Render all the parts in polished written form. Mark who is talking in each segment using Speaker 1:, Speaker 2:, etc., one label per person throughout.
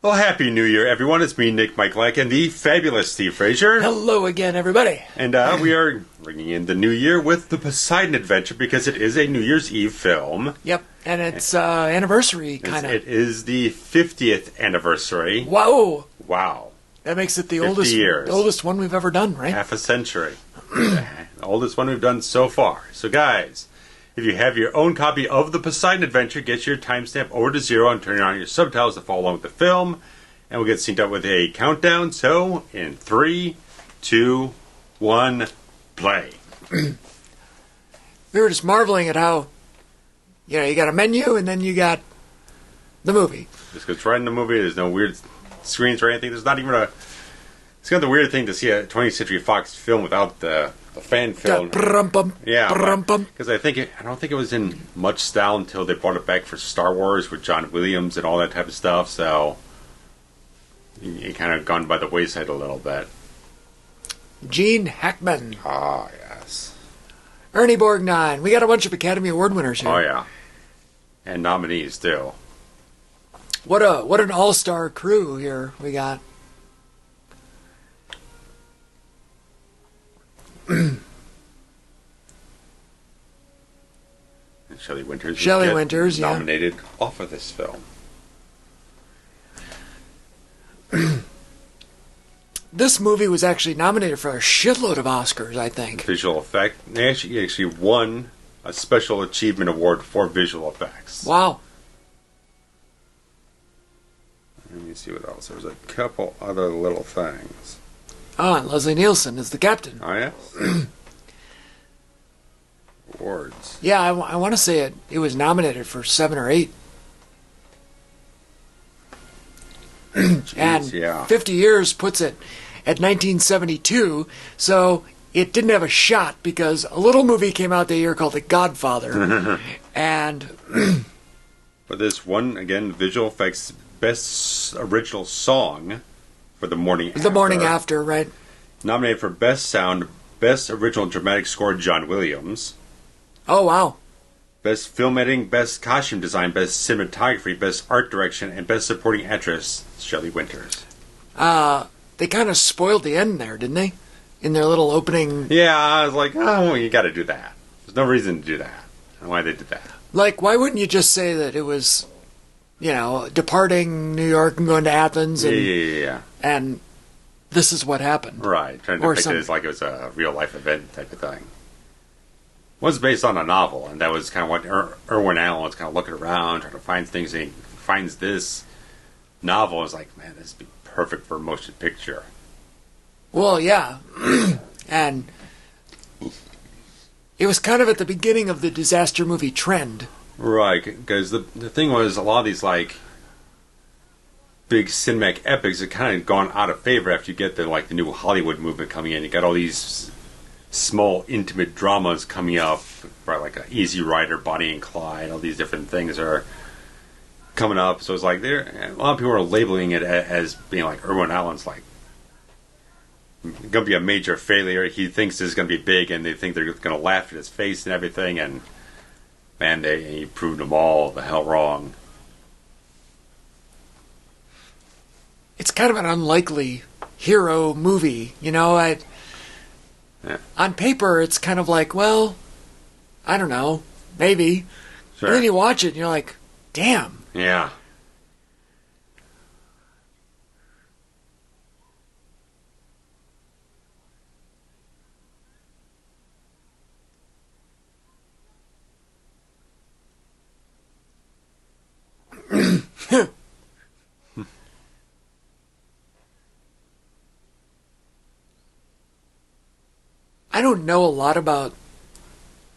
Speaker 1: Well, Happy New Year, everyone. It's me, Nick Michalak, and the fabulous Steve Frazier.
Speaker 2: Hello again, everybody.
Speaker 1: And we are bringing in the new year with the Poseidon Adventure because it is a New Year's Eve film.
Speaker 2: Yep, and it's anniversary, kind of.
Speaker 1: It is the 50th anniversary.
Speaker 2: Wow.
Speaker 1: Wow.
Speaker 2: That makes it the
Speaker 1: 50 years.
Speaker 2: oldest one we've ever done, right?
Speaker 1: Half a century. The oldest one we've done so far. So, guys, if you have your own copy of the Poseidon Adventure, get your timestamp over to 0 and turn on your subtitles to follow along with the film. And we'll get synced up with a countdown. So, in 3, 2, 1, play.
Speaker 2: We were just marveling at how, you got a menu and then you got the movie.
Speaker 1: Just goes right in the movie. There's no weird screens or anything. There's not even a... It's kind of the weird thing to see a 20th Century Fox film without the fan film. Yeah, because I don't think it was in much style until they brought it back for Star Wars with John Williams and all that type of stuff. So it kind of gone by the wayside a little bit.
Speaker 2: Gene Hackman.
Speaker 1: Ah, yes.
Speaker 2: Ernie Borgnine. We got a bunch of Academy Award winners here.
Speaker 1: Oh yeah, and nominees too.
Speaker 2: What an all-star crew here we got.
Speaker 1: Shelley Winters.
Speaker 2: Shelley Winters,
Speaker 1: nominated off of this film.
Speaker 2: This movie was actually nominated for a shitload of Oscars, I think.
Speaker 1: Visual effect. They actually won a Special Achievement Award for visual effects.
Speaker 2: Wow.
Speaker 1: Let me see what else. There was a couple other little things.
Speaker 2: Oh, and Leslie Nielsen is the captain.
Speaker 1: Oh, yes? Awards.
Speaker 2: Yeah, I want to say it was nominated for 7 or 8.
Speaker 1: Jeez,
Speaker 2: and
Speaker 1: yeah.
Speaker 2: 50 years puts it at 1972, so it didn't have a shot because a little movie came out that year called The Godfather. And
Speaker 1: but this one, again, visual effects, best original song for The Morning After.
Speaker 2: The Morning After, right.
Speaker 1: Nominated for Best Sound, Best Original Dramatic Score, John Williams.
Speaker 2: Oh, wow.
Speaker 1: Best Film Editing, Best Costume Design, Best Cinematography, Best Art Direction, and Best Supporting Actress, Shelley Winters.
Speaker 2: They kind of spoiled the end there, didn't they? In their little opening...
Speaker 1: Yeah, I was like, oh, well, you got to do that. There's no reason to do that. I don't know why they did that.
Speaker 2: Like, why wouldn't you just say that it was, departing New York and going to Athens and...
Speaker 1: Yeah.
Speaker 2: And this is what happened.
Speaker 1: Right. Trying to depict it as like it was a real-life event type of thing. It was based on a novel, and that was kind of what Irwin Allen was kind of looking around, trying to find things, and he finds this novel and is like, man, this would be perfect for a motion picture.
Speaker 2: Well, yeah. And it was kind of at the beginning of the disaster movie trend.
Speaker 1: Right, because the thing was, a lot of these, like, big cinematic epics had kind of gone out of favor after you get the new Hollywood movement coming in. You got all these small, intimate dramas coming up, right, like Easy Rider, Bonnie and Clyde, all these different things are coming up. So it's like, a lot of people are labeling it as being like Irwin Allen's like going to be a major failure. He thinks this is going to be big, and they think they're going to laugh at his face and everything. And man, he proved them all the hell wrong.
Speaker 2: It's kind of an unlikely hero movie, Yeah. On paper, it's kind of like, well, I don't know, maybe.
Speaker 1: Sure.
Speaker 2: And then you watch it and you're like, damn.
Speaker 1: Yeah.
Speaker 2: I don't know a lot about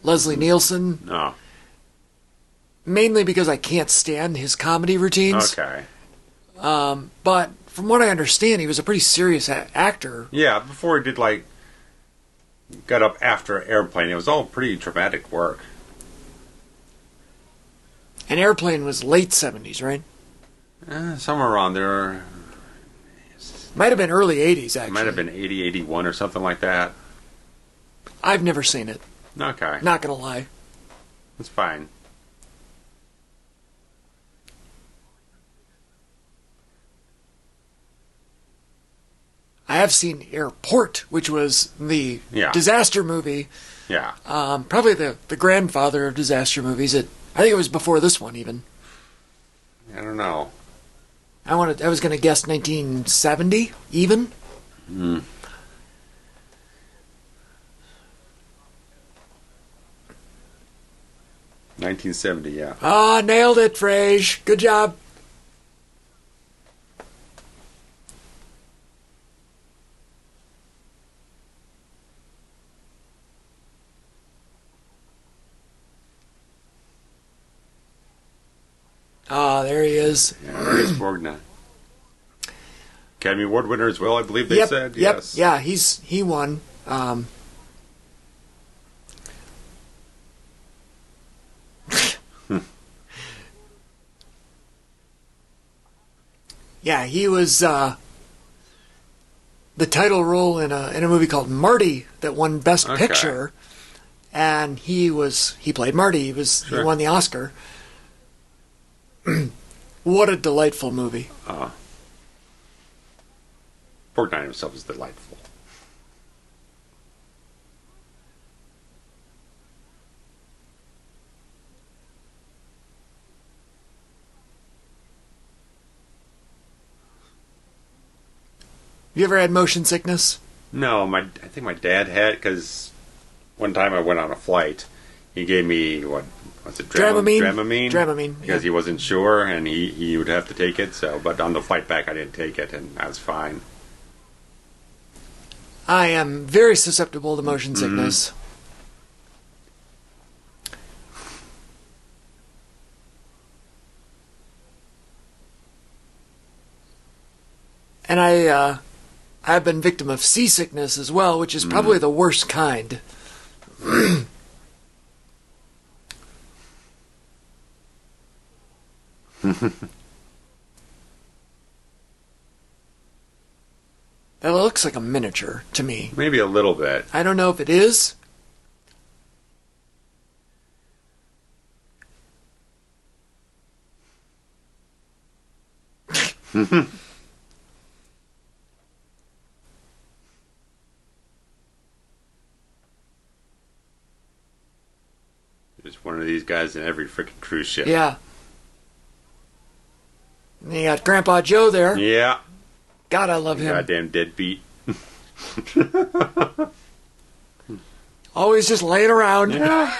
Speaker 2: Leslie Nielsen.
Speaker 1: No.
Speaker 2: Mainly because I can't stand his comedy routines.
Speaker 1: Okay.
Speaker 2: But from what I understand, he was a pretty serious actor.
Speaker 1: Yeah, before he did, got up after Airplane, it was all pretty dramatic work.
Speaker 2: And Airplane was late 70s, right?
Speaker 1: Somewhere around there.
Speaker 2: Might have been early 80s, actually.
Speaker 1: It might have been 80, 81 or something like that.
Speaker 2: I've never seen it.
Speaker 1: Okay.
Speaker 2: Not gonna lie.
Speaker 1: That's fine.
Speaker 2: have seen Airport, which was the
Speaker 1: Yeah.
Speaker 2: disaster movie.
Speaker 1: Yeah.
Speaker 2: Probably the grandfather of disaster movies. I think it was before this one, even.
Speaker 1: I don't know.
Speaker 2: I was going to guess 1970, even.
Speaker 1: 1970, yeah.
Speaker 2: Ah, nailed it, Frazier. Good job. Ah, there he is.
Speaker 1: Yeah, Ernest Borgnine. Academy Award winner as well, I believe they said.
Speaker 2: Yep.
Speaker 1: Yes.
Speaker 2: Yeah, he won. Yeah, he was the title role in a movie called Marty that won Best
Speaker 1: Okay.
Speaker 2: Picture, and he played Marty. He
Speaker 1: Sure.
Speaker 2: won the Oscar. What a delightful movie!
Speaker 1: Borgnine himself is delightful.
Speaker 2: You ever had motion sickness?
Speaker 1: No, I think my dad had, because one time I went on a flight. He gave me, what was it?
Speaker 2: Dramamine?
Speaker 1: Dramamine?
Speaker 2: Dramamine,
Speaker 1: Because
Speaker 2: yeah.
Speaker 1: he wasn't sure, and he would have to take it. So, but on the flight back, I didn't take it, and I was fine.
Speaker 2: I am very susceptible to motion sickness. And I've been victim of seasickness as well, which is probably the worst kind. That looks like a miniature to me.
Speaker 1: Maybe a little bit.
Speaker 2: I don't know if it is.
Speaker 1: There's one of these guys in every freaking cruise ship.
Speaker 2: Yeah. And you got Grandpa Joe there.
Speaker 1: Yeah.
Speaker 2: God, I love him.
Speaker 1: Goddamn deadbeat.
Speaker 2: Always just laying around.
Speaker 1: Yeah.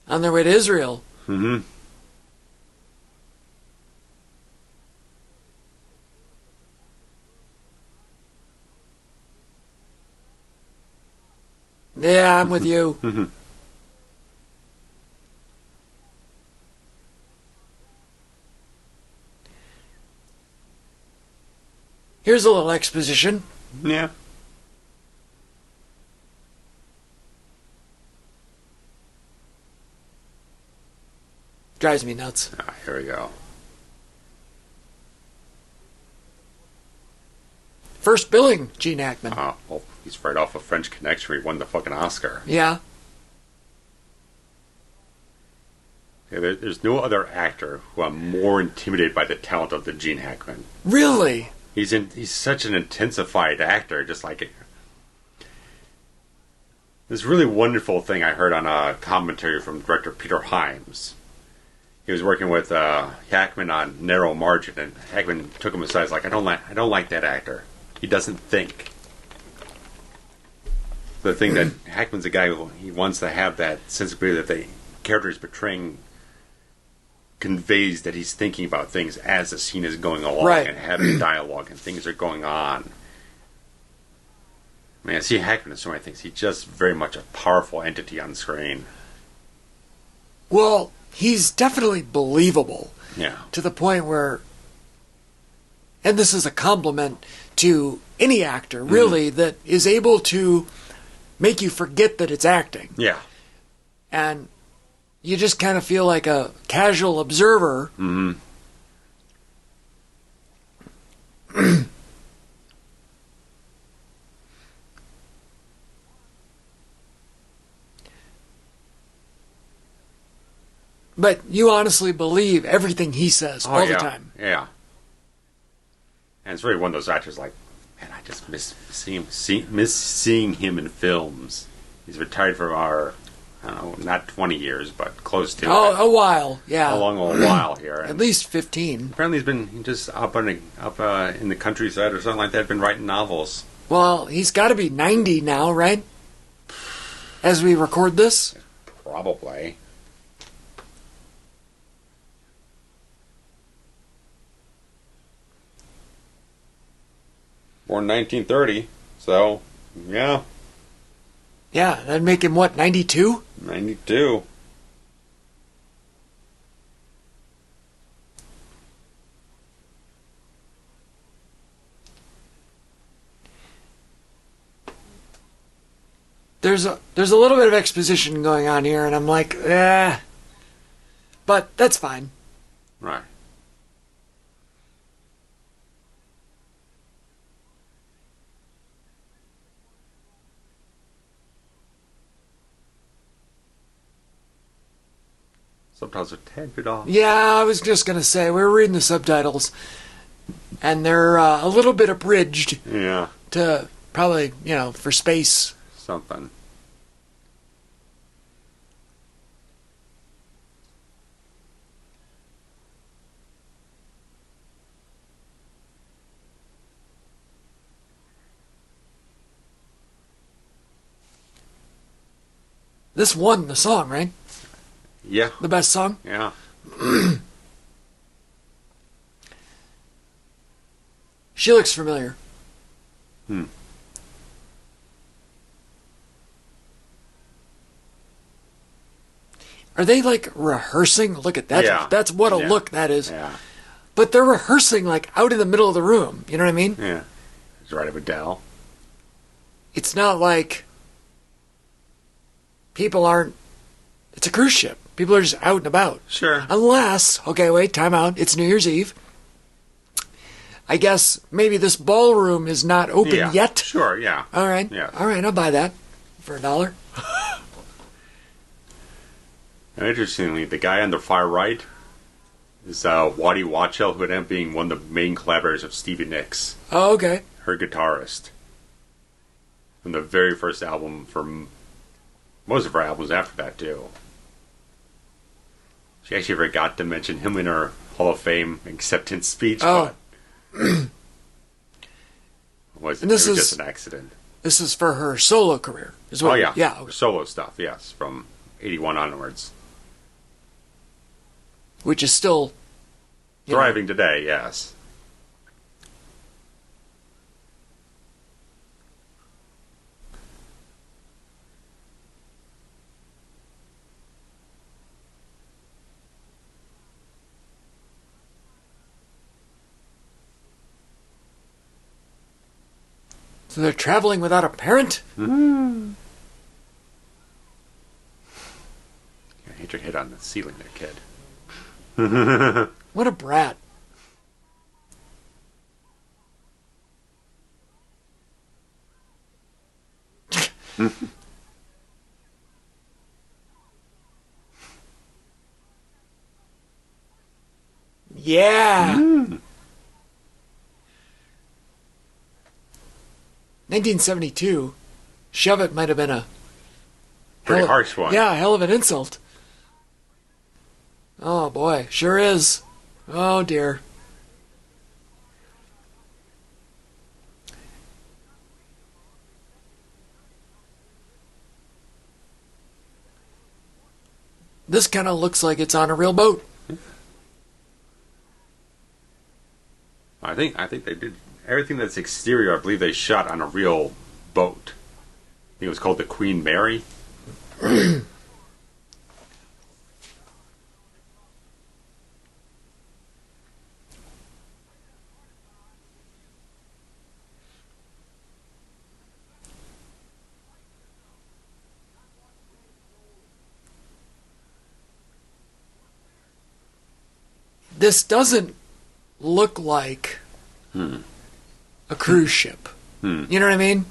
Speaker 2: On their way to Israel.
Speaker 1: Mm-hmm.
Speaker 2: Yeah, I'm with you. Here's a little exposition.
Speaker 1: Yeah.
Speaker 2: Drives me nuts.
Speaker 1: Ah, here we go.
Speaker 2: First billing, Gene Hackman.
Speaker 1: Well, he's right off of French Connection where he won the fucking Oscar.
Speaker 2: Yeah.
Speaker 1: Yeah, there's no other actor who I'm more intimidated by the talent of than Gene Hackman.
Speaker 2: Really?
Speaker 1: He's such an intensified actor, just like it. This really wonderful thing I heard on a commentary from director Peter Hyams. He was working with Hackman on Narrow Margin, and Hackman took him aside. He's like, I don't like that actor. He doesn't think. The thing that Hackman's a guy who he wants to have that sensibility that the character is portraying conveys that he's thinking about things as the scene is going along
Speaker 2: Right.
Speaker 1: and having dialogue and things are going on. I mean, I see Hackman in so many things. He's just very much a powerful entity on screen.
Speaker 2: Well, he's definitely believable
Speaker 1: Yeah.
Speaker 2: to the point where, and this is a compliment to any actor, really, that is able to make you forget that it's acting.
Speaker 1: Yeah.
Speaker 2: And you just kind of feel like a casual observer.
Speaker 1: Mm-hmm.
Speaker 2: But you honestly believe everything he says all the time.
Speaker 1: Yeah. And it's really one of those actors like, man, I just miss seeing him in films. He's retired from our, I don't know, not 20 years, but close to it.
Speaker 2: A while, yeah.
Speaker 1: A long old while here.
Speaker 2: At least 15.
Speaker 1: Apparently he's been just up in the countryside or something like that, been writing novels.
Speaker 2: Well, he's got to be 90 now, right? As we record this?
Speaker 1: Probably. Born 1930, so, yeah.
Speaker 2: Yeah, that'd make him, what, 92?
Speaker 1: 92.
Speaker 2: There's a little bit of exposition going on here, and I'm like, but that's fine.
Speaker 1: Right. Subtitles are a tad bit off.
Speaker 2: Yeah, I was just going to say, we were reading the subtitles, and they're a little bit abridged.
Speaker 1: Yeah.
Speaker 2: To probably, for space.
Speaker 1: Something.
Speaker 2: This won the song, right?
Speaker 1: Yeah.
Speaker 2: The best song?
Speaker 1: Yeah.
Speaker 2: She looks familiar. Are they like rehearsing? Look at that.
Speaker 1: Yeah.
Speaker 2: That's what a look that is.
Speaker 1: Yeah.
Speaker 2: But they're rehearsing like out in the middle of the room. You know what I mean?
Speaker 1: Yeah. It's right with McDowall.
Speaker 2: It's not like people aren't. It's a cruise ship. People are just out and about.
Speaker 1: Sure.
Speaker 2: Unless, okay, wait, time out. It's New Year's Eve. I guess maybe this ballroom is not open yet.
Speaker 1: Sure, yeah.
Speaker 2: All right.
Speaker 1: Yeah.
Speaker 2: All right, I'll buy that for $1.
Speaker 1: Interestingly, the guy on the far right is Waddy Watchell, who ended up being one of the main collaborators of Stevie Nicks.
Speaker 2: Oh, okay.
Speaker 1: Her guitarist. From the very first album, from most of her albums after that, too. She actually forgot to mention him in her Hall of Fame acceptance speech.
Speaker 2: Oh.
Speaker 1: But it was just an accident.
Speaker 2: This is for her solo career. Is what,
Speaker 1: yeah.
Speaker 2: Yeah. Okay.
Speaker 1: Solo stuff, yes, from 81 onwards.
Speaker 2: Which is still
Speaker 1: thriving today, yes.
Speaker 2: So they're traveling without a parent?
Speaker 1: Mm. You hit your head on the ceiling there, kid.
Speaker 2: What a brat. Yeah. 1972. Shove it might have been a
Speaker 1: pretty harsh one.
Speaker 2: Yeah, hell of an insult. Oh boy, sure is. Oh dear. This kind of looks like it's on a real boat.
Speaker 1: I think they did everything that's exterior. I believe they shot on a real boat. I think it was called the Queen Mary.
Speaker 2: This doesn't look like a cruise ship. You know what I mean?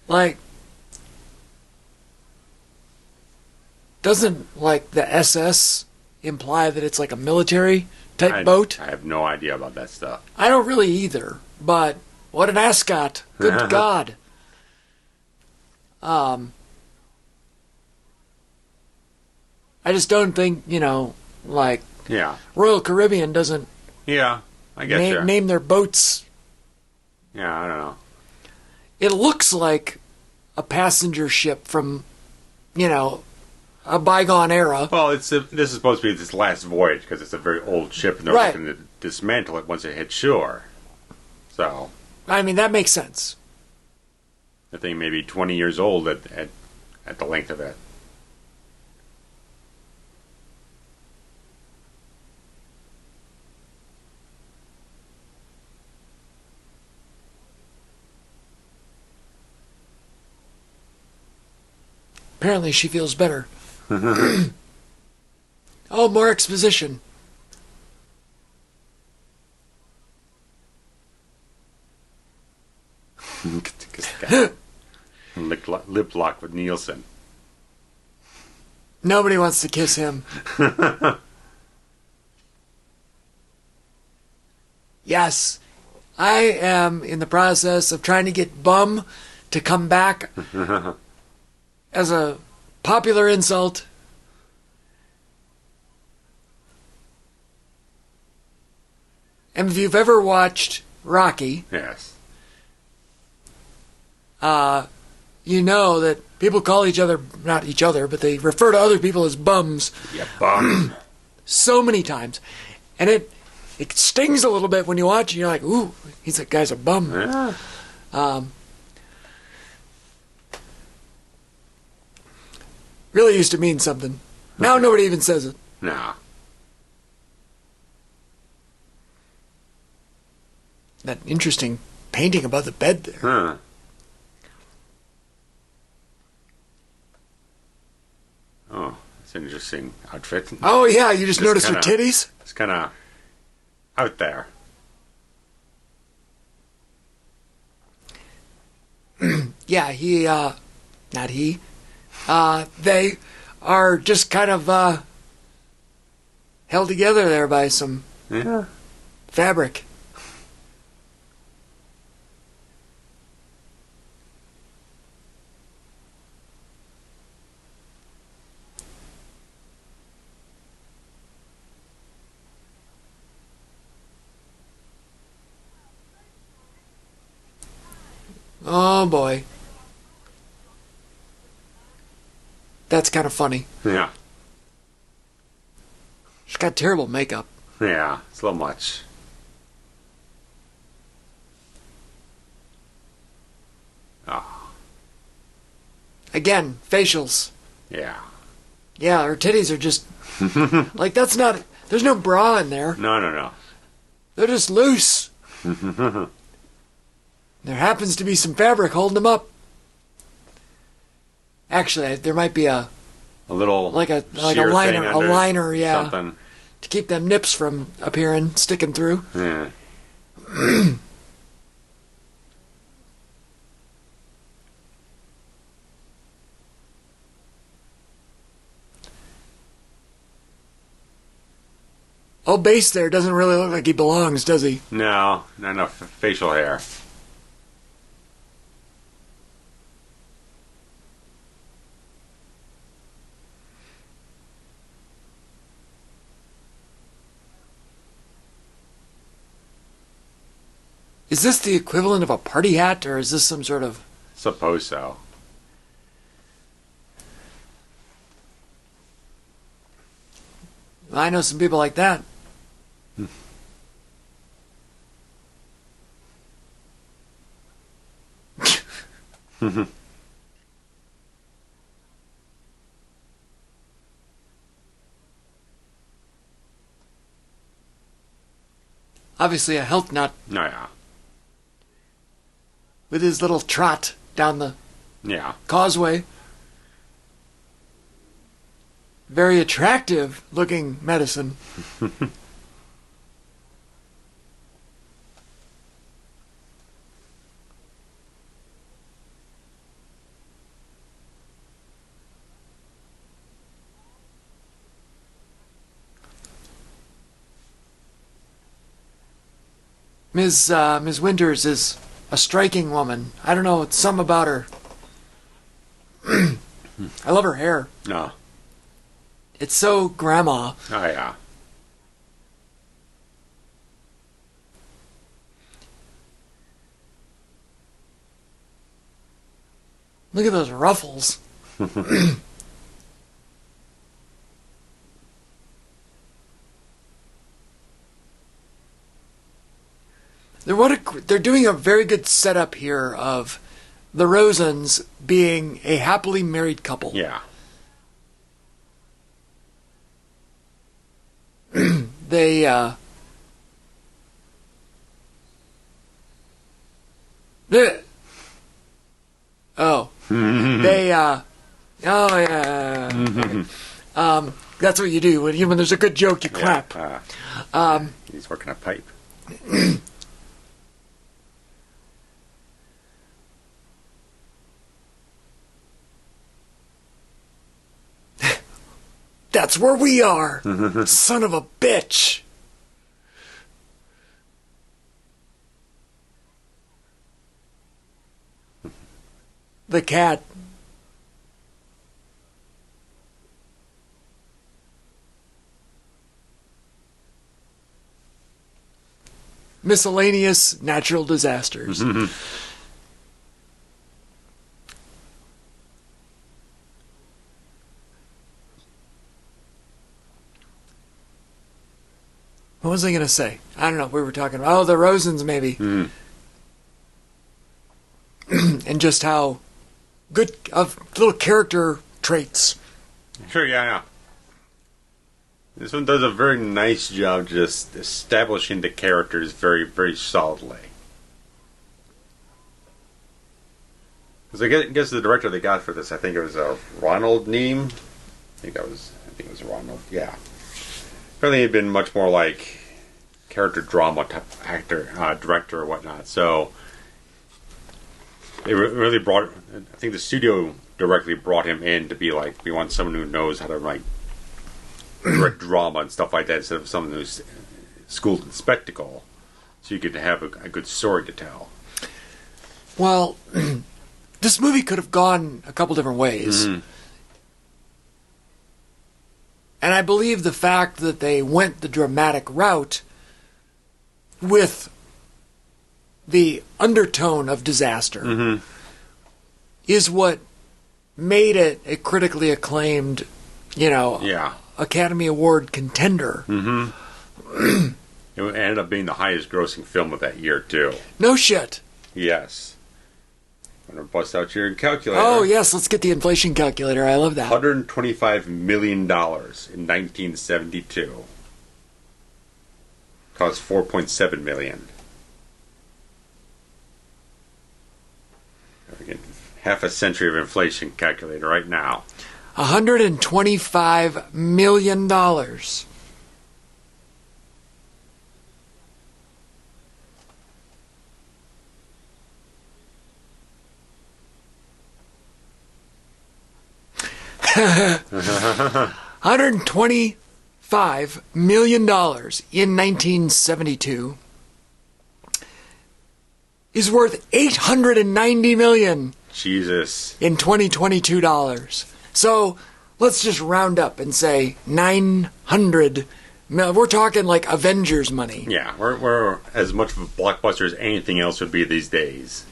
Speaker 2: Like, doesn't, like, the SS imply that it's like a military type boat?
Speaker 1: I have no idea about that stuff.
Speaker 2: I don't really either, but what an ascot. Good God. I just don't think, like, Royal Caribbean doesn't
Speaker 1: I get
Speaker 2: name their boats.
Speaker 1: Yeah, I don't know.
Speaker 2: It looks like a passenger ship from, a bygone era.
Speaker 1: Well, this is supposed to be this last voyage because it's a very old ship and they're looking to dismantle it once it hits shore. So,
Speaker 2: I mean, that makes sense.
Speaker 1: I think maybe 20 years old at the length of it.
Speaker 2: Apparently she feels better. Oh, more exposition.
Speaker 1: Lip lock with Nielsen.
Speaker 2: Nobody wants to kiss him. Yes, I am in the process of trying to get bum to come back as a popular insult. And if you've ever watched Rocky,
Speaker 1: yes,
Speaker 2: you know that people call each other, not each other, but they refer to other people as bums.
Speaker 1: Yeah, bum.
Speaker 2: So many times. And it stings a little bit when you watch it. You're like, ooh, that guy's a bum.
Speaker 1: Yeah.
Speaker 2: Really used to mean something. Now nobody even says it.
Speaker 1: No.
Speaker 2: That interesting painting above the bed there.
Speaker 1: Huh. Oh, that's an interesting outfit.
Speaker 2: Oh, yeah, you just noticed her titties?
Speaker 1: It's kind of out there.
Speaker 2: Yeah, not he. They are just kind of held together there by some fabric. Oh boy. That's kind of funny.
Speaker 1: Yeah.
Speaker 2: She's got terrible makeup.
Speaker 1: Yeah, it's a little much. Oh.
Speaker 2: Again, facials.
Speaker 1: Yeah.
Speaker 2: Yeah, her titties are just... like, that's not... There's no bra in there.
Speaker 1: No.
Speaker 2: They're just loose. There happens to be some fabric holding them up. Actually, there might be a
Speaker 1: little
Speaker 2: like a liner, yeah,
Speaker 1: something
Speaker 2: to keep them nips from appearing, sticking through.
Speaker 1: Yeah.
Speaker 2: Old Base there doesn't really look like he belongs, does he?
Speaker 1: No, not enough facial hair.
Speaker 2: Is this the equivalent of a party hat, or is this some sort of...
Speaker 1: Suppose so.
Speaker 2: I know some people like that. Obviously a health nut.
Speaker 1: No, yeah.
Speaker 2: With his little trot down the causeway. Very attractive looking medicine. Ms. Winters is a striking woman. I don't know, it's something about her. I love her hair.
Speaker 1: No.
Speaker 2: It's so grandma.
Speaker 1: Oh, yeah.
Speaker 2: Look at those ruffles. They're doing a very good setup here of the Rosens being a happily married couple.
Speaker 1: Yeah.
Speaker 2: They oh yeah. Okay. That's what you do when there's a good joke, you clap.
Speaker 1: He's working a pipe.
Speaker 2: That's where we are. Son of a bitch. The cat. Miscellaneous natural disasters. What was I going to say? I don't know. We were talking about, the Rosens maybe. And just how good of little character traits.
Speaker 1: Sure, yeah. This one does a very nice job just establishing the characters very, very solidly. Because I guess the director they got for this, I think it was Ronald Neame. I think it was Ronald. Yeah. Apparently, he'd been much more like character drama type actor, director, or whatnot. So they really brought. I think the studio directly brought him in to be like, we want someone who knows how to write direct drama and stuff like that, instead of someone who's schooled in spectacle, so you could have a good story to tell.
Speaker 2: Well, this movie could have gone a couple different ways. And I believe the fact that they went the dramatic route with the undertone of disaster is what made it a critically acclaimed, Academy Award contender.
Speaker 1: It ended up being the highest grossing film of that year, too.
Speaker 2: No shit.
Speaker 1: Yes. I'm going to bust out your calculator.
Speaker 2: Oh, yes, let's get the inflation calculator. I love that.
Speaker 1: $125 million in 1972. Cost $4.7 million. Again, half a century of inflation calculator right now.
Speaker 2: $125 million. $125 million in 1972 is worth $890 million.
Speaker 1: Jesus.
Speaker 2: In 2022 dollars. So let's just round up and say 900 million. We're talking like Avengers money.
Speaker 1: Yeah, we're as much of a blockbuster as anything else would be these days.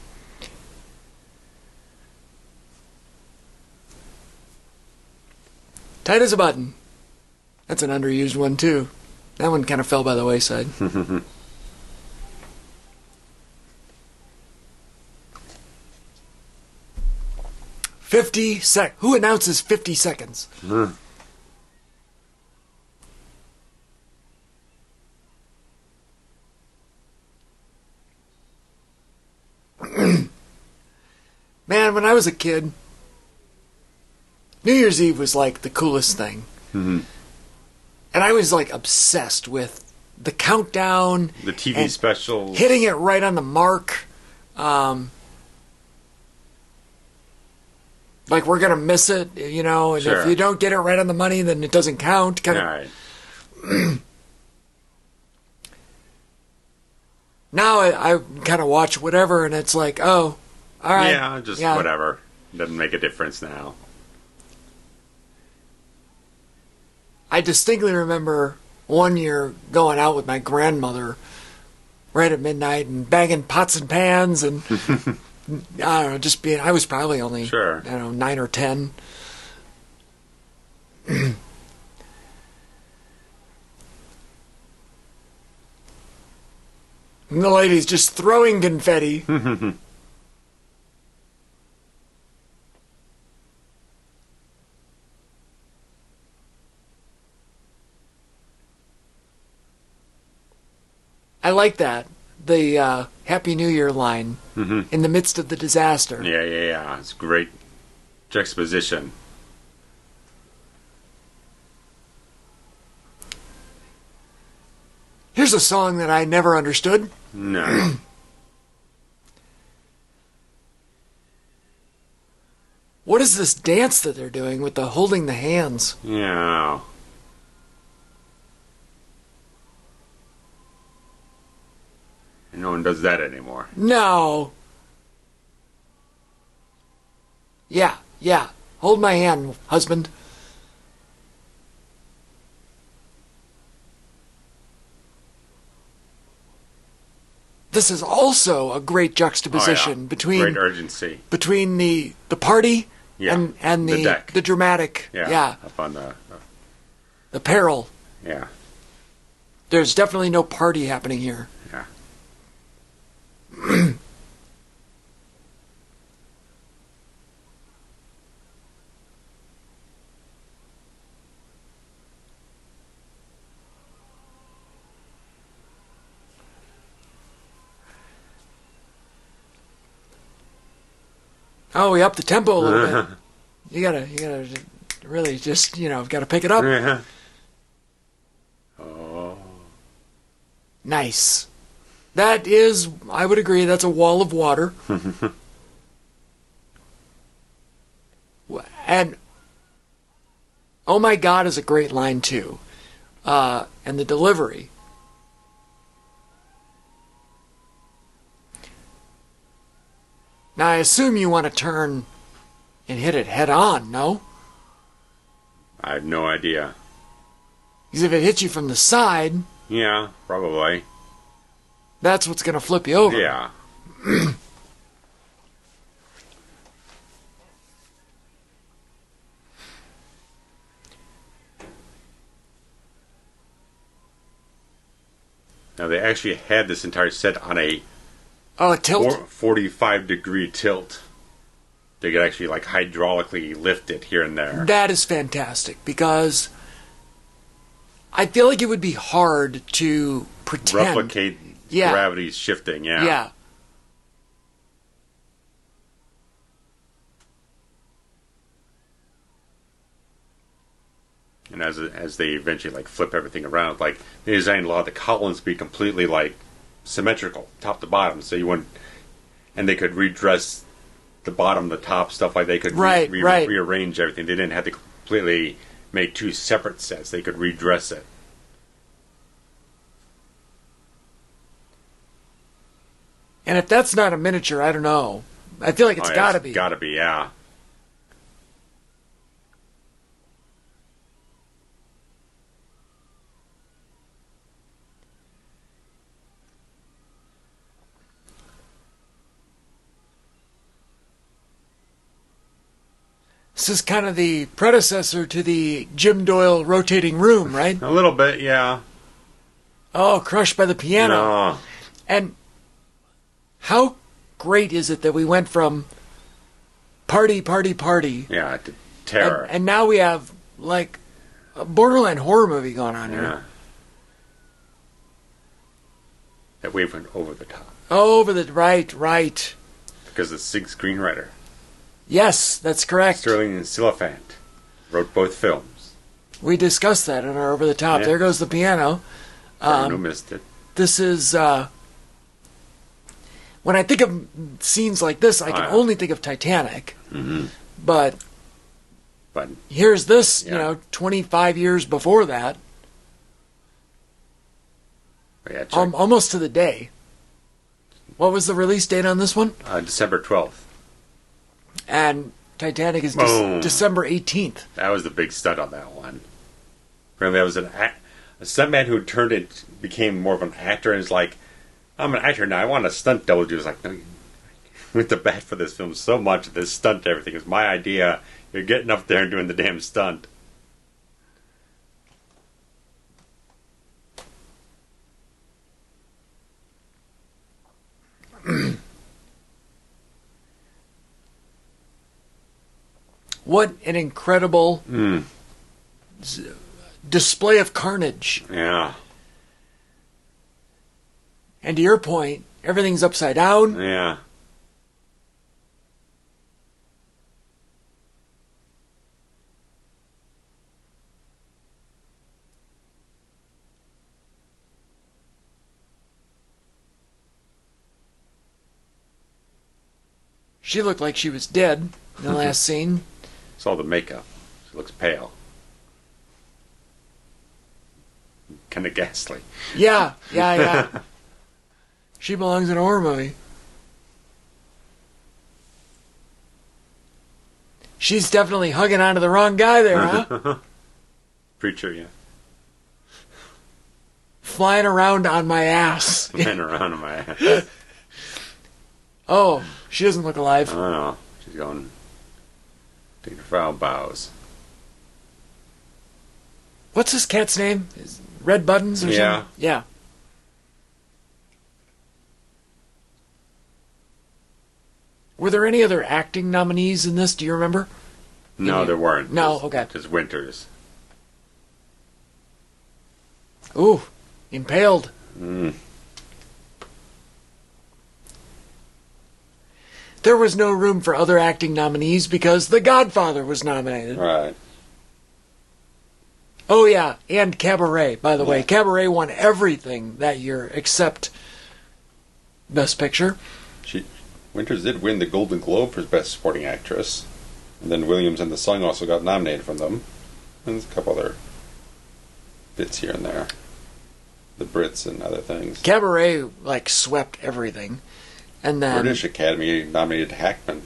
Speaker 2: Tight as a button. That's an underused one, too. That one kind of fell by the wayside. 50 sec. Who announces 50 seconds? Man, when I was a kid, New Year's Eve was like the coolest thing. And I was like obsessed with the countdown.
Speaker 1: The TV specials.
Speaker 2: Hitting it right on the mark. Like we're going to miss it, and
Speaker 1: Sure.
Speaker 2: if you don't get it right on the money, then it doesn't count.
Speaker 1: All right.
Speaker 2: Now I kind of watch whatever, and it's like, oh, all right.
Speaker 1: Yeah, just whatever. Doesn't make a difference now.
Speaker 2: I distinctly remember one year going out with my grandmother right at midnight and banging pots and pans and I don't know, just being. I was probably only 9 or 10. And the lady's just throwing confetti. I like that. The Happy New Year line in the midst of the disaster.
Speaker 1: Yeah. It's great juxtaposition.
Speaker 2: Here's a song that I never understood.
Speaker 1: No.
Speaker 2: What is this dance that they're doing with the holding the hands?
Speaker 1: Yeah. No one does that anymore.
Speaker 2: No. Yeah. Hold my hand, husband. This is also a great juxtaposition between
Speaker 1: great urgency
Speaker 2: between the party and the
Speaker 1: deck.
Speaker 2: The dramatic
Speaker 1: up on
Speaker 2: the peril.
Speaker 1: Yeah.
Speaker 2: There's definitely no party happening here.
Speaker 1: Yeah.
Speaker 2: Oh, we upped the tempo a little bit. You gotta really just, gotta pick it up.
Speaker 1: Yeah. Oh.
Speaker 2: Nice. That is, I would agree, that's a wall of water. And, oh my God is a great line too. And the delivery. Now, I assume you want to turn and hit it head on, no?
Speaker 1: I have no idea.
Speaker 2: Because if it hits you from the side...
Speaker 1: Yeah, probably.
Speaker 2: That's what's going to flip you over.
Speaker 1: Yeah. Now, they actually had this entire set on a
Speaker 2: tilt?
Speaker 1: 45-degree tilt. They could actually, hydraulically lift it here and there.
Speaker 2: That is fantastic, because I feel like it would be hard to pretend.
Speaker 1: Replicate gravity's shifting,
Speaker 2: Yeah.
Speaker 1: And as they eventually, flip everything around, they designed a lot of the columns to be completely, symmetrical, top to bottom, so you wouldn't... And they could redress the bottom, the top, stuff like they could rearrange everything. They didn't have to completely make two separate sets. They could redress it.
Speaker 2: And if that's not a miniature, I don't know. I feel like it's got to be.
Speaker 1: It's got to be, yeah.
Speaker 2: This is kind of the predecessor to the Jim Doyle rotating room, right?
Speaker 1: A little bit, yeah.
Speaker 2: Oh, Crushed by the Piano.
Speaker 1: No.
Speaker 2: And how great is it that we went from party...
Speaker 1: Yeah, to terror.
Speaker 2: And now we have, a borderline horror movie going on here.
Speaker 1: Yeah. That wave went over the top.
Speaker 2: Over the... Right.
Speaker 1: Because the Sig screenwriter.
Speaker 2: Yes, that's correct.
Speaker 1: Sterling and Silliphant wrote both films.
Speaker 2: We discussed that in our Over the Top. Yeah. There goes the piano.
Speaker 1: No missed it.
Speaker 2: This is... when I think of scenes like this, I can only think of Titanic.
Speaker 1: Mm-hmm.
Speaker 2: But here's this, 25 years before that.
Speaker 1: Yeah,
Speaker 2: almost to the day. What was the release date on this one?
Speaker 1: December 12th.
Speaker 2: And Titanic is December 18th.
Speaker 1: That was the big stunt on that one. Really, that was a stuntman who became more of an actor, and is like, I'm an actor now, I want a stunt double. He was like, no, you went to bat for this film so much, this stunt everything is my idea. You're getting up there and doing the damn stunt.
Speaker 2: What an incredible display of carnage.
Speaker 1: Yeah.
Speaker 2: And to your point, everything's upside down.
Speaker 1: Yeah.
Speaker 2: She looked like she was dead in the last scene.
Speaker 1: It's all the makeup. She looks pale. Kind of ghastly.
Speaker 2: Yeah. She belongs in a horror movie. She's definitely hugging onto the wrong guy there, huh?
Speaker 1: Preacher, yeah.
Speaker 2: Flying around on my ass.
Speaker 1: Flying around on my ass.
Speaker 2: Oh, she doesn't look alive.
Speaker 1: I don't know. She's going... taking her foul bows.
Speaker 2: What's this cat's name? Red Buttons or something? Yeah. Were there any other acting nominees in this? Do you remember?
Speaker 1: No, there weren't.
Speaker 2: No, okay.
Speaker 1: Just Winters.
Speaker 2: Ooh, impaled. There was no room for other acting nominees because The Godfather was nominated.
Speaker 1: Right.
Speaker 2: Oh, yeah, and Cabaret, by the way. Cabaret won everything that year except Best Picture.
Speaker 1: Winters did win the Golden Globe for Best Supporting Actress. And then Williams and the Song also got nominated from them. And there's a couple other bits here and there. The Brits and other things.
Speaker 2: Cabaret, swept everything. And then...
Speaker 1: British Academy nominated Hackman.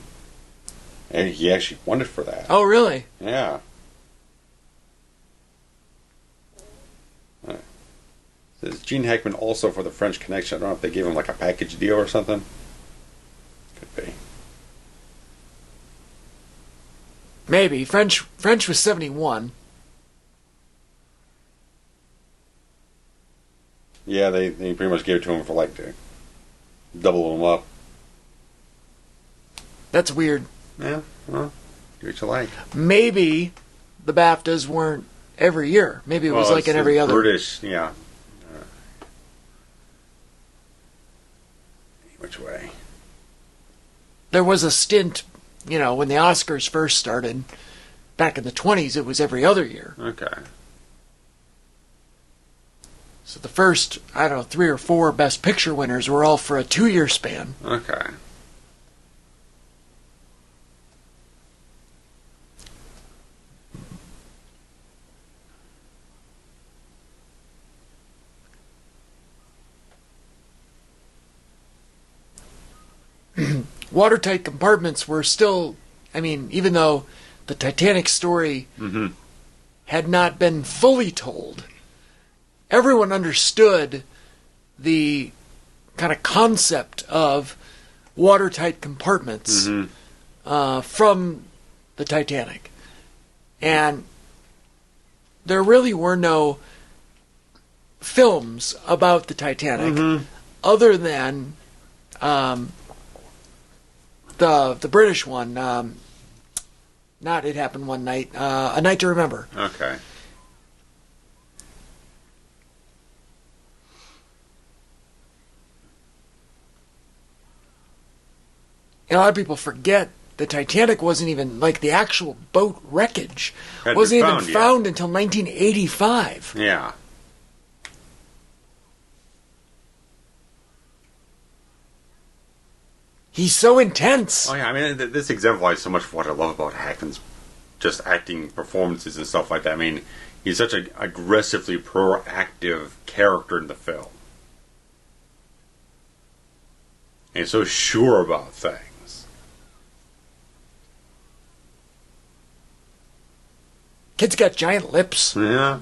Speaker 1: And he actually won it for that.
Speaker 2: Oh, really?
Speaker 1: Yeah. Says Gene Hackman also for the French Connection. I don't know if they gave him a package deal or something. Could be.
Speaker 2: Maybe. French was 71.
Speaker 1: Yeah, they pretty much gave it to him for to double him up.
Speaker 2: That's weird.
Speaker 1: Yeah, well, do what you like.
Speaker 2: Maybe the BAFTAs weren't every year. Maybe it was in every other.
Speaker 1: British, yeah. Which way?
Speaker 2: There was a stint, when the Oscars first started, back in the 20s, it was every other year.
Speaker 1: Okay.
Speaker 2: So the first, 3 or 4 Best Picture winners were all for a 2-year span.
Speaker 1: Okay.
Speaker 2: Watertight compartments were still, even though the Titanic story had not been fully told, everyone understood the kind of concept of watertight compartments from the Titanic. And there really were no films about the Titanic other than the British one, not It Happened One Night, A Night to Remember.
Speaker 1: Okay.
Speaker 2: And a lot of people forget the Titanic wasn't even, the actual boat wreckage wasn't even found until 1985.
Speaker 1: Yeah.
Speaker 2: He's so intense.
Speaker 1: Oh, yeah. This exemplifies so much of what I love about Hackman's just acting performances and stuff like that. He's such an aggressively proactive character in the film. and so sure about things.
Speaker 2: Kid's got giant lips.
Speaker 1: Yeah.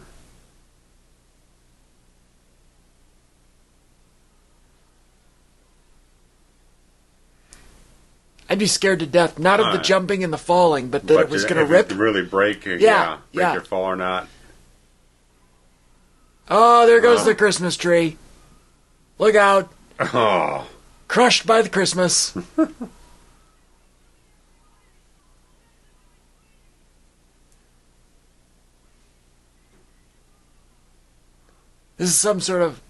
Speaker 2: I'd be scared to death, not of the jumping and the falling, but that it was going to rip.
Speaker 1: Really break your fall or not.
Speaker 2: Oh, there goes the Christmas tree. Look out.
Speaker 1: Oh.
Speaker 2: Crushed by the Christmas. This is some sort of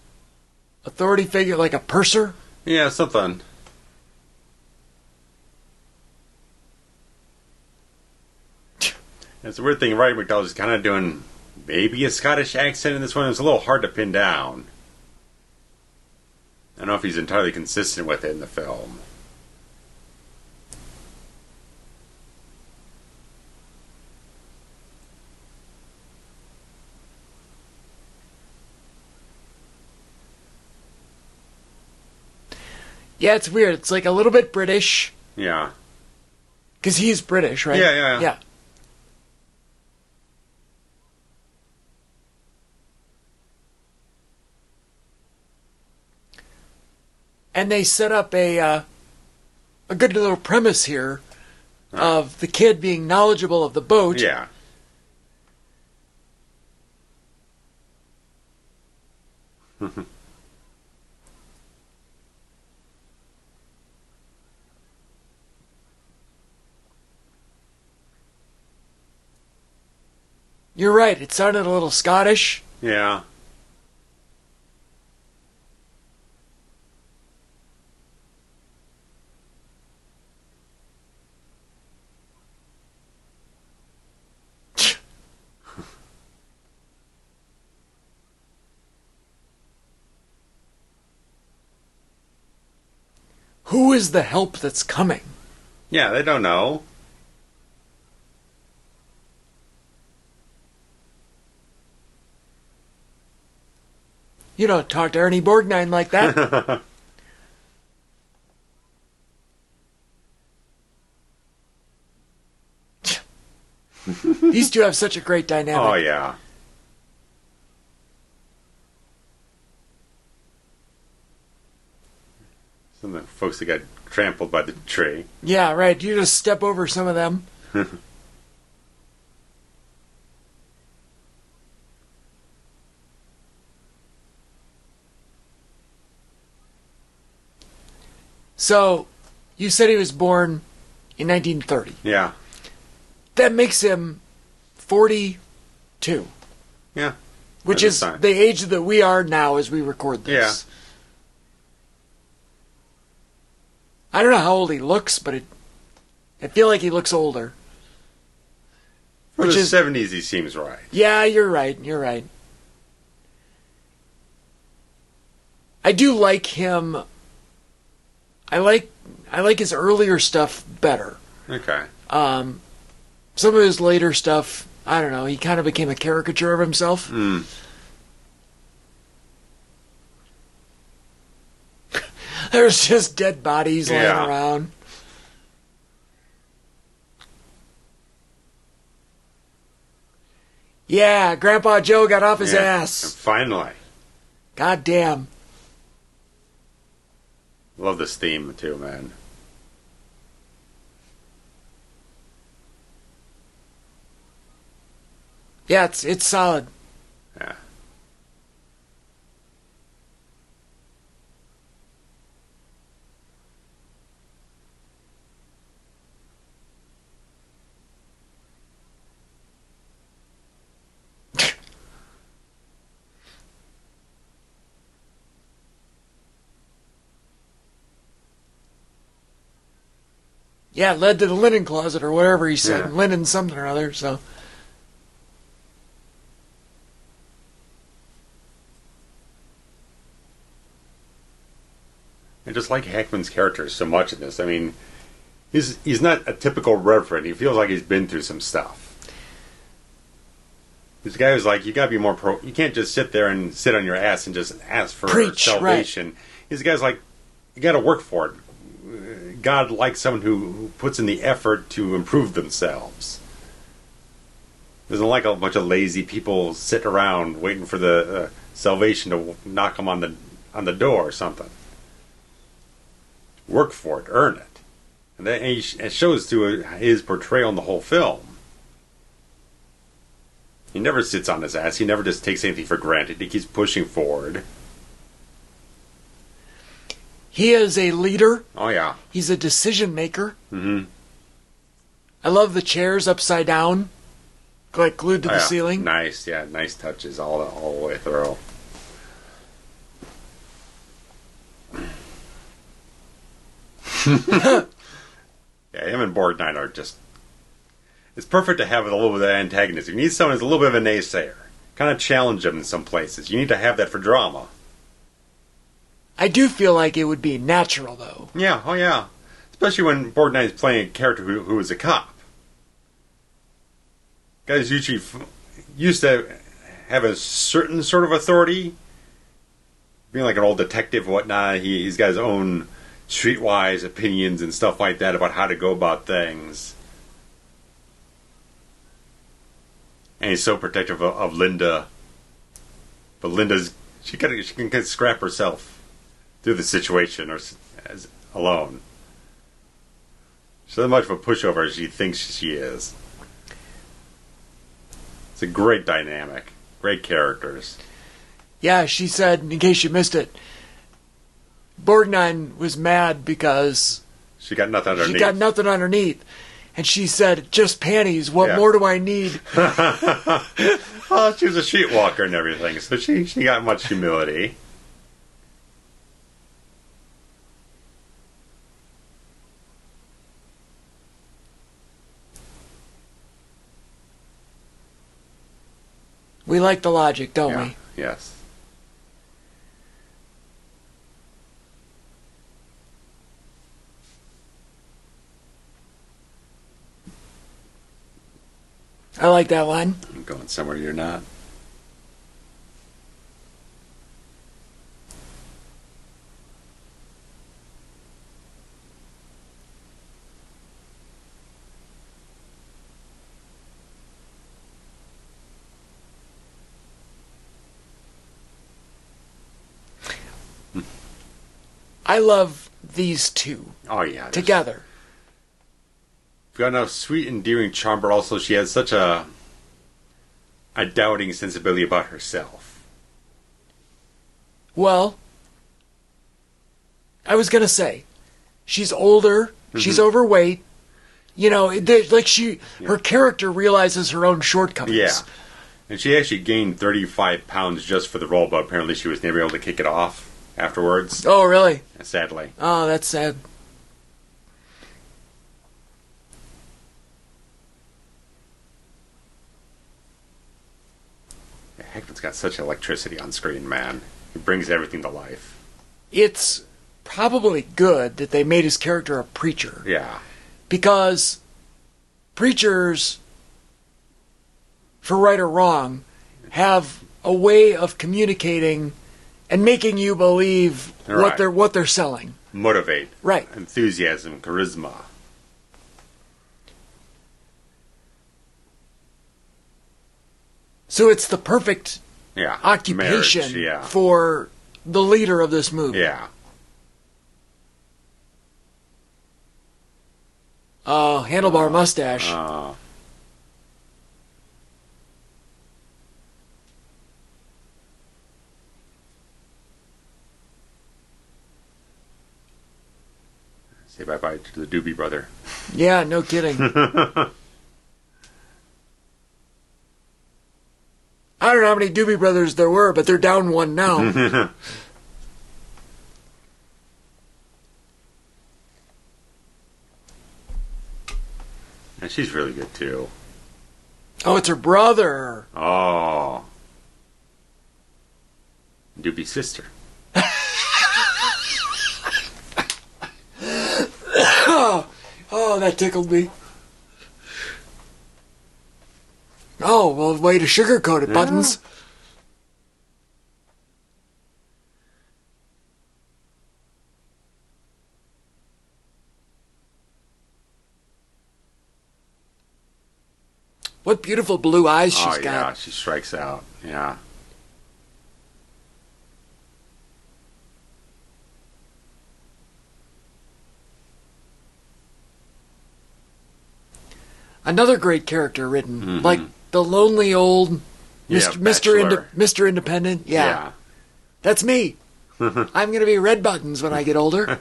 Speaker 2: authority figure, like a purser?
Speaker 1: Yeah, something. It's a weird thing. Roddy McDowall is kind of doing maybe a Scottish accent in this one. It's a little hard to pin down. I don't know if he's entirely consistent with it in the film.
Speaker 2: Yeah, it's weird. It's like a little bit British.
Speaker 1: Yeah.
Speaker 2: Because he's British, right?
Speaker 1: Yeah.
Speaker 2: And they set up a good little premise here of the kid being knowledgeable of the boat.
Speaker 1: Yeah.
Speaker 2: You're right. It sounded a little Scottish.
Speaker 1: Yeah.
Speaker 2: Who is the help that's coming?
Speaker 1: Yeah, they don't know.
Speaker 2: You don't talk to Ernie Borgnine like that. These two have such a great dynamic.
Speaker 1: Oh, yeah. Some of the folks that got trampled by the tree.
Speaker 2: Yeah, right. You just step over some of them. So, you said he was born in 1930.
Speaker 1: Yeah.
Speaker 2: That makes him 42.
Speaker 1: Yeah.
Speaker 2: Which is the age that we are now as we record this.
Speaker 1: Yeah.
Speaker 2: I don't know how old he looks, but I feel like he looks older.
Speaker 1: For the 70s, he seems right.
Speaker 2: Yeah, you're right. You're right. I do like him. I like his earlier stuff better.
Speaker 1: Okay.
Speaker 2: Some of his later stuff, I don't know, he kind of became a caricature of himself.
Speaker 1: Mm.
Speaker 2: There's just dead bodies laying around. Yeah, Grandpa Joe got off his ass.
Speaker 1: And finally.
Speaker 2: God damn.
Speaker 1: Love this theme too, man.
Speaker 2: Yeah, it's solid.
Speaker 1: Yeah.
Speaker 2: Yeah, it led to the linen closet or whatever he said.
Speaker 1: Yeah.
Speaker 2: Linen something or other, so.
Speaker 1: I just like Hackman's character so much in this. I mean, he's not a typical reverend. He feels like he's been through some stuff. This guy who's like, you gotta be more you can't just sit there and sit on your ass and just ask for salvation.
Speaker 2: Right.
Speaker 1: These guys like, you gotta work for it. God likes someone who puts in the effort to improve themselves. Doesn't like a bunch of lazy people sitting around waiting for the salvation to knock them on the door or something. Work for it, earn it, and it shows through his portrayal in the whole film. He never sits on his ass. He never just takes anything for granted. He keeps pushing forward.
Speaker 2: He is a leader.
Speaker 1: Oh, yeah.
Speaker 2: He's a decision maker.
Speaker 1: Mm-hmm.
Speaker 2: I love the chairs upside down, like glued to the ceiling.
Speaker 1: Nice, yeah. Nice touches all the way through. Yeah, him and Borgnine are just... It's perfect to have a little bit of antagonism. You need someone who's a little bit of a naysayer. Kind of challenge them in some places. You need to have that for drama.
Speaker 2: I do feel like it would be natural, though.
Speaker 1: Yeah, oh yeah. Especially when Borgnine is playing a character who is a cop. Guys usually used to have a certain sort of authority. Being like an old detective and whatnot. He's got his own streetwise opinions and stuff like that about how to go about things. And he's so protective of Linda. But Linda's... She can scrap herself through the situation or as alone. She's not much of a pushover as she thinks she is. It's a great dynamic. Great characters.
Speaker 2: Yeah, she said, in case you missed it, Borgnine was mad because...
Speaker 1: She got nothing underneath.
Speaker 2: She got nothing underneath. And she said, just panties, what more do I need?
Speaker 1: Well, she was a sheetwalker and everything, so she got much humility.
Speaker 2: We like the logic, don't we?
Speaker 1: Yes.
Speaker 2: I like that line.
Speaker 1: I'm going somewhere you're not.
Speaker 2: I love these two.
Speaker 1: Oh, yeah.
Speaker 2: Together.
Speaker 1: Got enough sweet, endearing charm, but also she has such a doubting sensibility about herself.
Speaker 2: Well, I was gonna say, she's older, she's overweight. You know, her character realizes her own shortcomings.
Speaker 1: Yeah, and she actually gained 35 pounds just for the role, but apparently she was never able to kick it off afterwards.
Speaker 2: Oh, really?
Speaker 1: Sadly.
Speaker 2: Oh, that's sad.
Speaker 1: Hackman's got such electricity on screen, man. He brings everything to life.
Speaker 2: It's probably good that they made his character a preacher.
Speaker 1: Yeah.
Speaker 2: Because preachers, for right or wrong, have a way of communicating and making you believe what they're selling.
Speaker 1: Motivate.
Speaker 2: Right.
Speaker 1: Enthusiasm, charisma.
Speaker 2: So it's the perfect occupation
Speaker 1: marriage,
Speaker 2: for the leader of this movie.
Speaker 1: Yeah.
Speaker 2: Oh, handlebar mustache.
Speaker 1: Say bye-bye to the Doobie Brother.
Speaker 2: Yeah, no kidding. I don't know how many Doobie Brothers there were, but they're down one now.
Speaker 1: And she's really good, too.
Speaker 2: Oh, it's her brother.
Speaker 1: Oh. Doobie's sister.
Speaker 2: Oh, that tickled me. Oh, well, way to sugarcoat it, Buttons. What beautiful blue eyes she's
Speaker 1: Oh, yeah,
Speaker 2: got.
Speaker 1: she strikes out. Yeah.
Speaker 2: Another great character written,
Speaker 1: Mm-hmm.
Speaker 2: like the lonely old Mr.
Speaker 1: bachelor.
Speaker 2: Mr. Independent. Yeah, that's me. I'm going to be Red Buttons when I get older.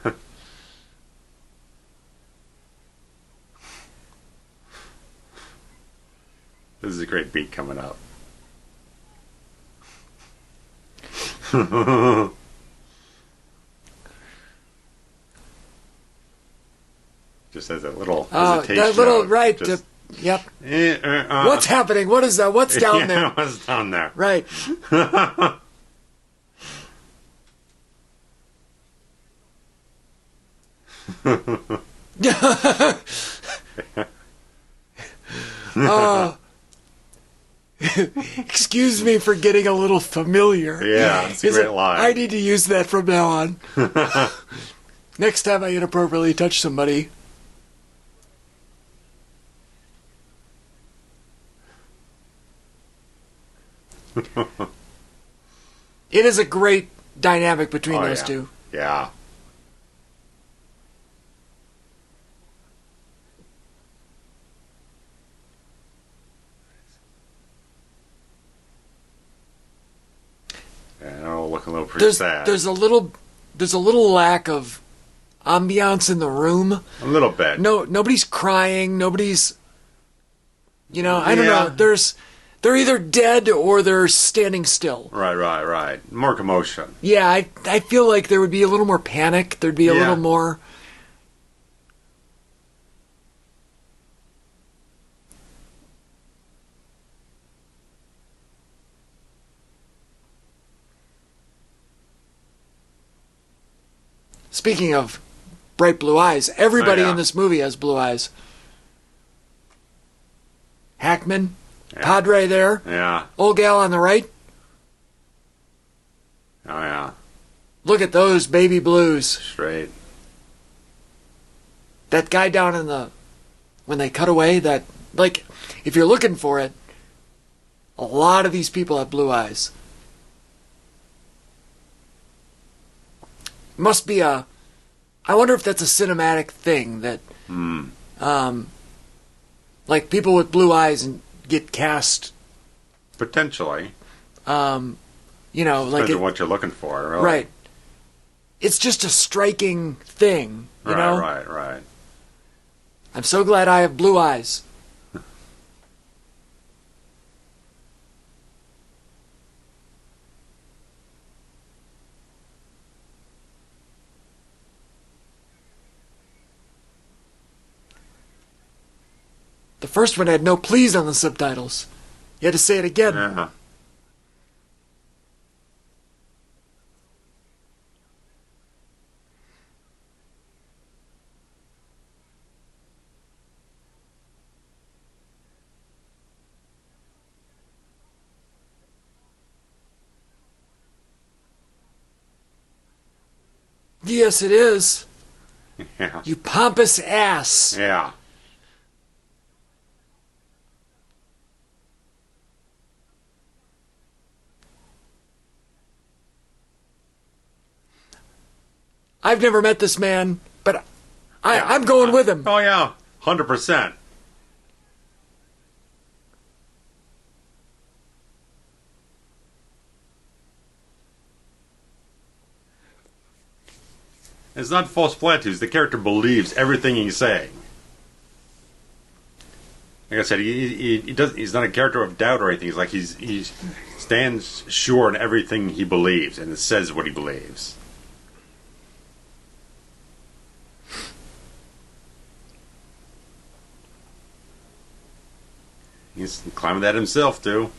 Speaker 1: This is a great beat coming up. Just as a little hesitation.
Speaker 2: That little,
Speaker 1: note,
Speaker 2: right.
Speaker 1: just,
Speaker 2: Yep. What's happening? What is that? What's down there?
Speaker 1: What's down there?
Speaker 2: Right. Excuse me for getting a little familiar.
Speaker 1: Yeah, it's a great line.
Speaker 2: I need to use that from now on. Next time I inappropriately touch somebody. It is a great dynamic between those two.
Speaker 1: Yeah. Looking a little pretty sad.
Speaker 2: There's a little lack of ambiance in the room.
Speaker 1: A little bit.
Speaker 2: No, nobody's crying. Nobody's, I don't know. They're either dead or they're standing still.
Speaker 1: Right. More commotion.
Speaker 2: Yeah, I feel like there would be a little more panic. There'd be a little more. Speaking of bright blue eyes, everybody in this movie has blue eyes. Hackman, Padre there.
Speaker 1: Yeah.
Speaker 2: Old gal on the right.
Speaker 1: Oh, yeah.
Speaker 2: Look at those baby blues.
Speaker 1: Straight.
Speaker 2: That guy down in the... When they cut away, that... Like, if you're looking for it, a lot of these people have blue eyes. Must be a... I wonder if that's a cinematic thing that... like, people with blue eyes and get cast...
Speaker 1: Potentially.
Speaker 2: like...
Speaker 1: Depends on what you're looking for, really.
Speaker 2: Right. It's just a striking thing, you know?
Speaker 1: Right.
Speaker 2: I'm so glad I have blue eyes. The first one had no please on the subtitles. You had to say it again.
Speaker 1: Yeah.
Speaker 2: Yes, it is.
Speaker 1: Yeah.
Speaker 2: You pompous ass.
Speaker 1: Yeah.
Speaker 2: I've never met this man, but I'm going with him.
Speaker 1: Oh, yeah. 100%. It's not false platitudes. The character believes everything he's saying. Like I said, he doesn't. He's not a character of doubt or anything. He's like he stands sure in everything he believes and says what he believes. He's climbing that himself too.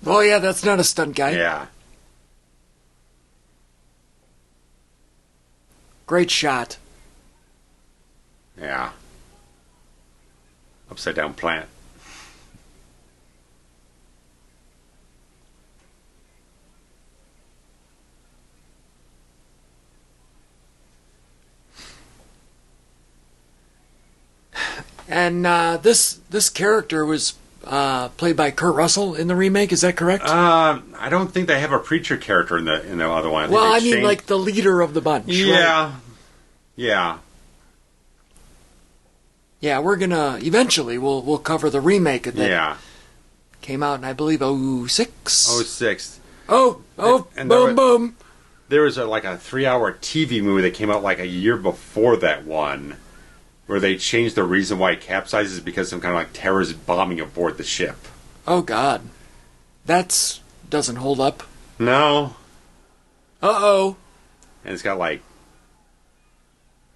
Speaker 2: Oh yeah, that's not a stunt guy.
Speaker 1: Yeah.
Speaker 2: Great shot.
Speaker 1: Yeah. Upside down plant.
Speaker 2: And this character was played by Kurt Russell in the remake. Is that correct?
Speaker 1: I don't think they have a preacher character in the other one.
Speaker 2: I mean, like the leader of the bunch.
Speaker 1: Yeah,
Speaker 2: right?
Speaker 1: yeah.
Speaker 2: Yeah, we're gonna eventually we'll cover the remake that came out in, I believe, 06?
Speaker 1: 06.
Speaker 2: And boom.
Speaker 1: There was a 3-hour TV movie that came out like a year before that one, where they changed the reason why it capsizes because some kind of terrorist bombing aboard the ship.
Speaker 2: Oh God, that's doesn't hold up.
Speaker 1: No.
Speaker 2: Uh-oh.
Speaker 1: And it's got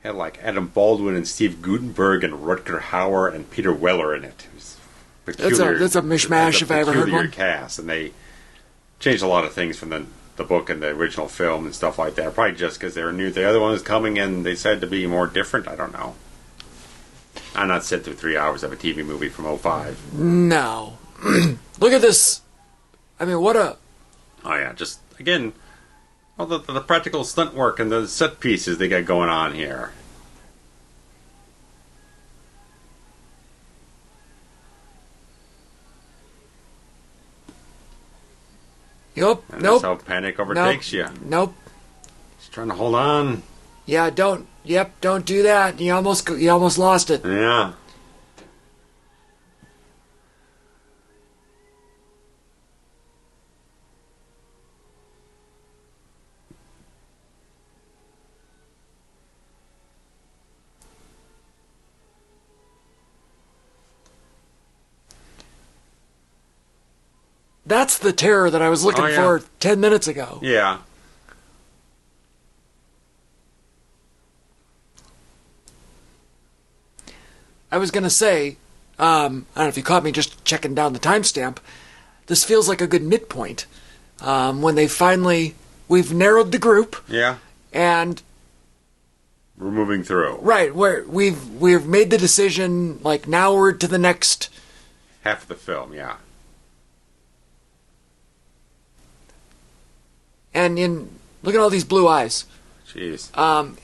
Speaker 1: had Adam Baldwin and Steve Guttenberg and Rutger Hauer and Peter Weller in it. It was peculiar.
Speaker 2: That's a mishmash if I ever heard one.
Speaker 1: Peculiar cast, and they changed a lot of things from the book and the original film and stuff like that. Probably just because they knew the other one was coming and they decided to be more different. I don't know. I'm not sitting through 3 hours of a TV movie from 05.
Speaker 2: No. Look at this. I mean, what a...
Speaker 1: Oh yeah, just, again... Well, the practical stunt work and the set pieces they got going on here.
Speaker 2: Nope.
Speaker 1: That's how panic overtakes you.
Speaker 2: Nope.
Speaker 1: Just trying to hold on.
Speaker 2: Yeah, don't do that. You almost lost it.
Speaker 1: Yeah.
Speaker 2: That's the terror that I was looking for 10 minutes ago.
Speaker 1: Yeah.
Speaker 2: I was going to say, I don't know if you caught me just checking down the timestamp, this feels like a good midpoint. When we've narrowed the group.
Speaker 1: Yeah.
Speaker 2: And
Speaker 1: we're moving through.
Speaker 2: Right, where we've made the decision, now we're to the next...
Speaker 1: half of the film, yeah.
Speaker 2: And look at all these blue eyes.
Speaker 1: Jeez.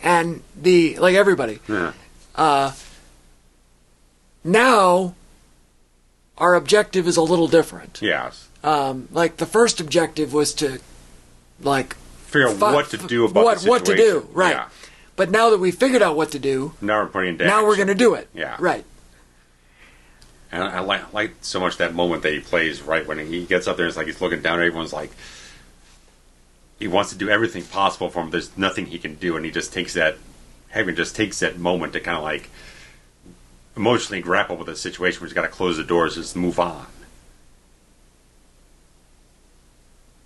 Speaker 2: And everybody.
Speaker 1: Yeah.
Speaker 2: Now, our objective is a little different.
Speaker 1: Yes.
Speaker 2: The first objective was to,
Speaker 1: figure out what to do about the situation.
Speaker 2: What to do, right.
Speaker 1: Yeah.
Speaker 2: But now that we figured out what to do...
Speaker 1: Now we're putting it down.
Speaker 2: Now we're going to do it.
Speaker 1: Yeah.
Speaker 2: Right.
Speaker 1: And I like so much that moment that he plays right when he gets up there. It's like he's looking down. And everyone's like, he wants to do everything possible for him. There's nothing he can do, and he just takes that. Hackman just takes that moment to kind of emotionally grapple with the situation. Where he's got to close the doors, just move on.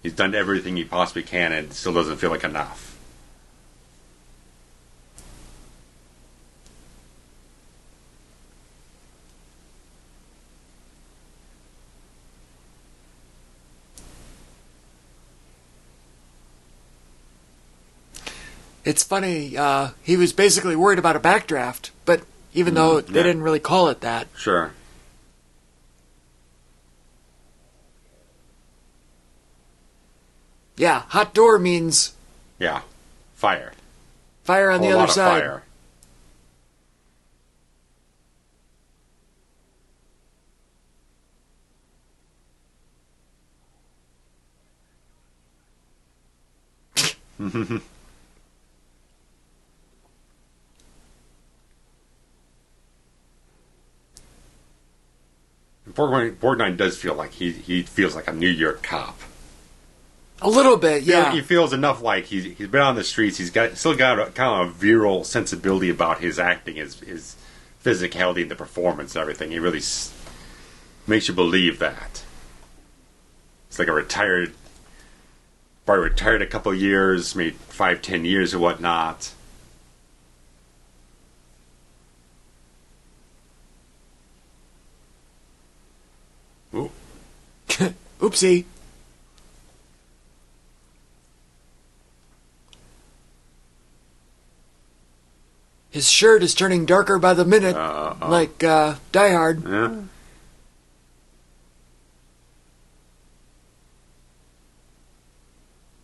Speaker 1: He's done everything he possibly can, and it still doesn't feel like enough.
Speaker 2: It's funny, he was basically worried about a backdraft, but even though they didn't really call it that.
Speaker 1: Sure.
Speaker 2: Yeah, hot door means...
Speaker 1: Yeah, fire.
Speaker 2: Fire on the other side.
Speaker 1: Fire. Borgnine does feel like he feels like a New York cop.
Speaker 2: A little bit, yeah.
Speaker 1: He feels enough like he's been on the streets. He's still got a kind of a virile sensibility about his acting, his physicality, and the performance and everything. He really makes you believe that. It's like probably retired a couple of years, maybe 5-10 years or whatnot. Ooh.
Speaker 2: Oopsie. His shirt is turning darker by the minute, like Die Hard.
Speaker 1: Yeah.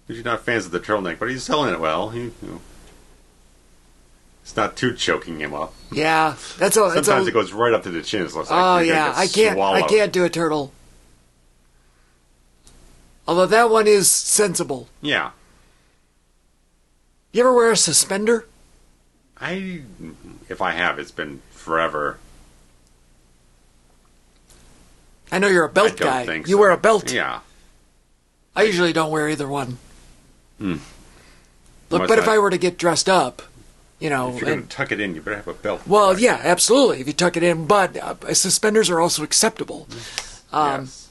Speaker 1: You're not fans of the turtleneck, but he's selling it well. It's not too choking him up.
Speaker 2: Yeah, that's all.
Speaker 1: Sometimes it goes right up to the chin. It looks like
Speaker 2: oh yeah, I can't do a turtle. Although that one is sensible.
Speaker 1: Yeah.
Speaker 2: You ever wear a suspender?
Speaker 1: If I have, it's been forever.
Speaker 2: I know you're a belt guy. You wear a belt.
Speaker 1: Yeah.
Speaker 2: I usually don't wear either one.
Speaker 1: Hmm.
Speaker 2: Look, but if I were to get dressed up, you know...
Speaker 1: If you're going to tuck it in, you better have a belt.
Speaker 2: Well, yeah, absolutely, if you tuck it in. But suspenders are also acceptable.
Speaker 1: Yes.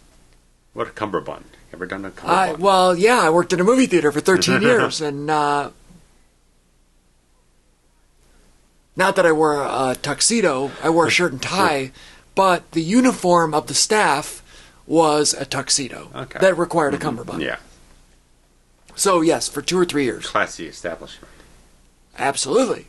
Speaker 1: What a cummerbund. Ever done a cummerbund?
Speaker 2: Well, yeah, I worked in a movie theater for 13 years, and... not that I wore a tuxedo, I wore a shirt and tie, but the uniform of the staff was a tuxedo that required a cummerbund.
Speaker 1: Yeah.
Speaker 2: So, yes, for 2 or 3 years.
Speaker 1: Classy establishment.
Speaker 2: Absolutely.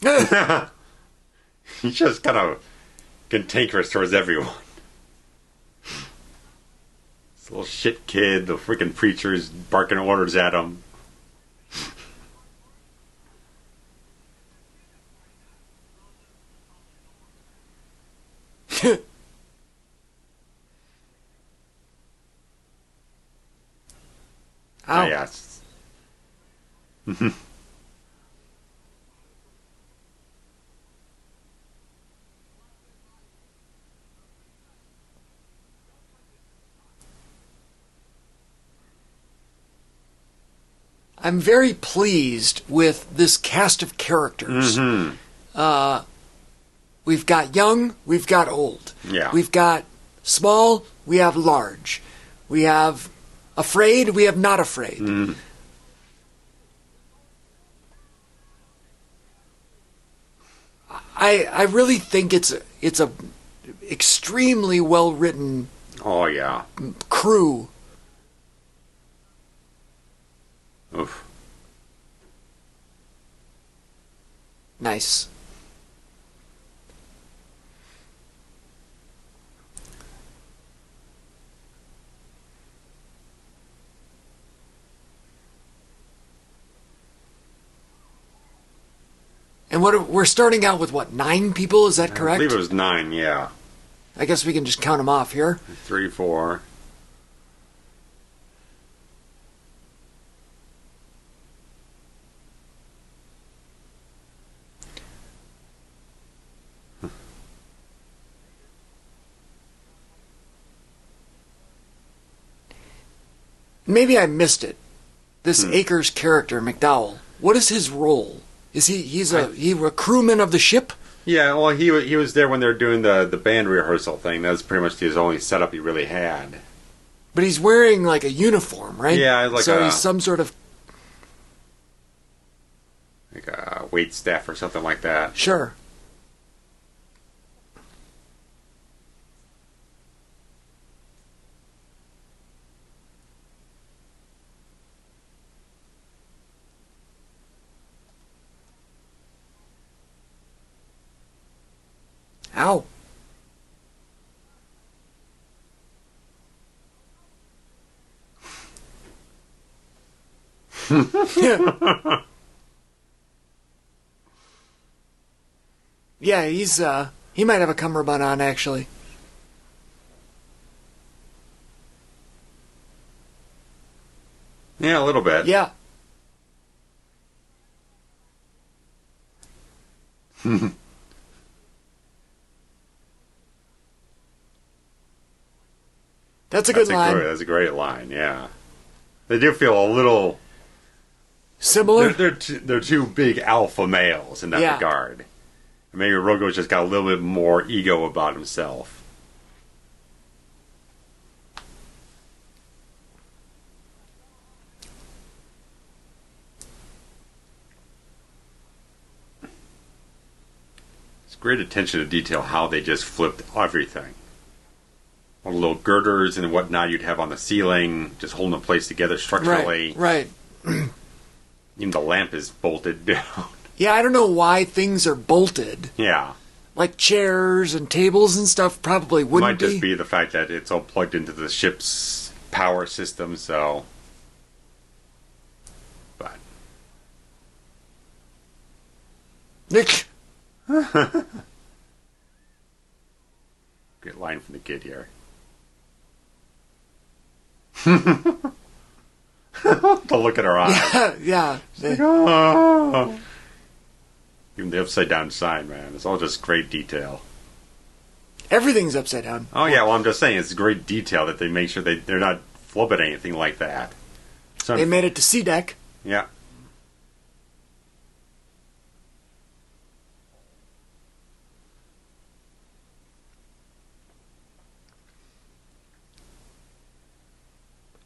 Speaker 1: He's just kind of cantankerous towards everyone. This little shit kid, the freaking preacher's barking orders at him.
Speaker 2: Ow.
Speaker 1: Yes.
Speaker 2: I'm very pleased with this cast of characters. We've got young, we've got old.
Speaker 1: Yeah.
Speaker 2: We've got small, we have large. We have afraid, we have not afraid. I really think it's a extremely well written
Speaker 1: Oh, yeah.
Speaker 2: crew.
Speaker 1: Oof.
Speaker 2: Nice. And we're starting out with what, 9 people? Is that correct?
Speaker 1: I believe it was 9, yeah.
Speaker 2: I guess we can just count them off here.
Speaker 1: 3, 4.
Speaker 2: Maybe I missed it. This Akers character, McDowall. What is his role? Is he a crewman of the ship?
Speaker 1: Yeah, well, he was there when they were doing the band rehearsal thing. That was pretty much his only setup he really had.
Speaker 2: But he's wearing like a uniform, right?
Speaker 1: Yeah,
Speaker 2: he's some sort of
Speaker 1: like a wait staff or something like that.
Speaker 2: Sure. Ow. Yeah, he might have a cummerbund on, actually.
Speaker 1: Yeah, a little bit.
Speaker 2: Yeah. That's a good line.
Speaker 1: That's a great line, yeah. They do feel a little...
Speaker 2: Similar?
Speaker 1: They're two big alpha males in that regard. Maybe Rogo's just got a little bit more ego about himself. It's great attention to detail how they just flipped everything. All the little girders and whatnot you'd have on the ceiling, just holding the place together structurally.
Speaker 2: Right.
Speaker 1: Even the lamp is bolted down.
Speaker 2: Yeah, I don't know why things are bolted.
Speaker 1: Yeah.
Speaker 2: Like chairs and tables and stuff probably wouldn't be.
Speaker 1: It might just be the fact that it's all plugged into the ship's power system, so... But...
Speaker 2: Nick!
Speaker 1: Great line from the kid here. To look at her eyes.
Speaker 2: Yeah.
Speaker 1: Like, oh. Even the upside down sign, man. It's all just great detail.
Speaker 2: Everything's upside down.
Speaker 1: Oh, yeah, well, I'm just saying, it's great detail that they make sure they're not flipping anything like that. So,
Speaker 2: They made it to C deck.
Speaker 1: yeah.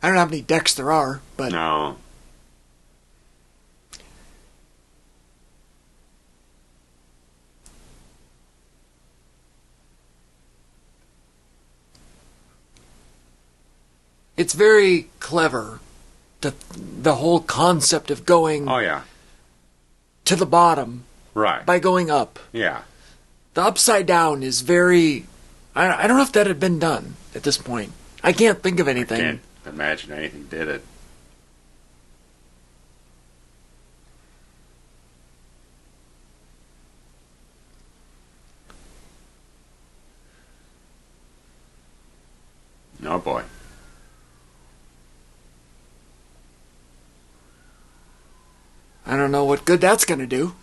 Speaker 2: I don't know how many decks there are, but
Speaker 1: No.
Speaker 2: it's very clever. The whole concept of going
Speaker 1: Oh, yeah.
Speaker 2: to the bottom
Speaker 1: Right.
Speaker 2: by going up.
Speaker 1: Yeah.
Speaker 2: The upside down is very... I don't know if that had been done at this point. I can't think of anything.
Speaker 1: Can't imagine anything did it. Oh, boy.
Speaker 2: I don't know what good that's going to do.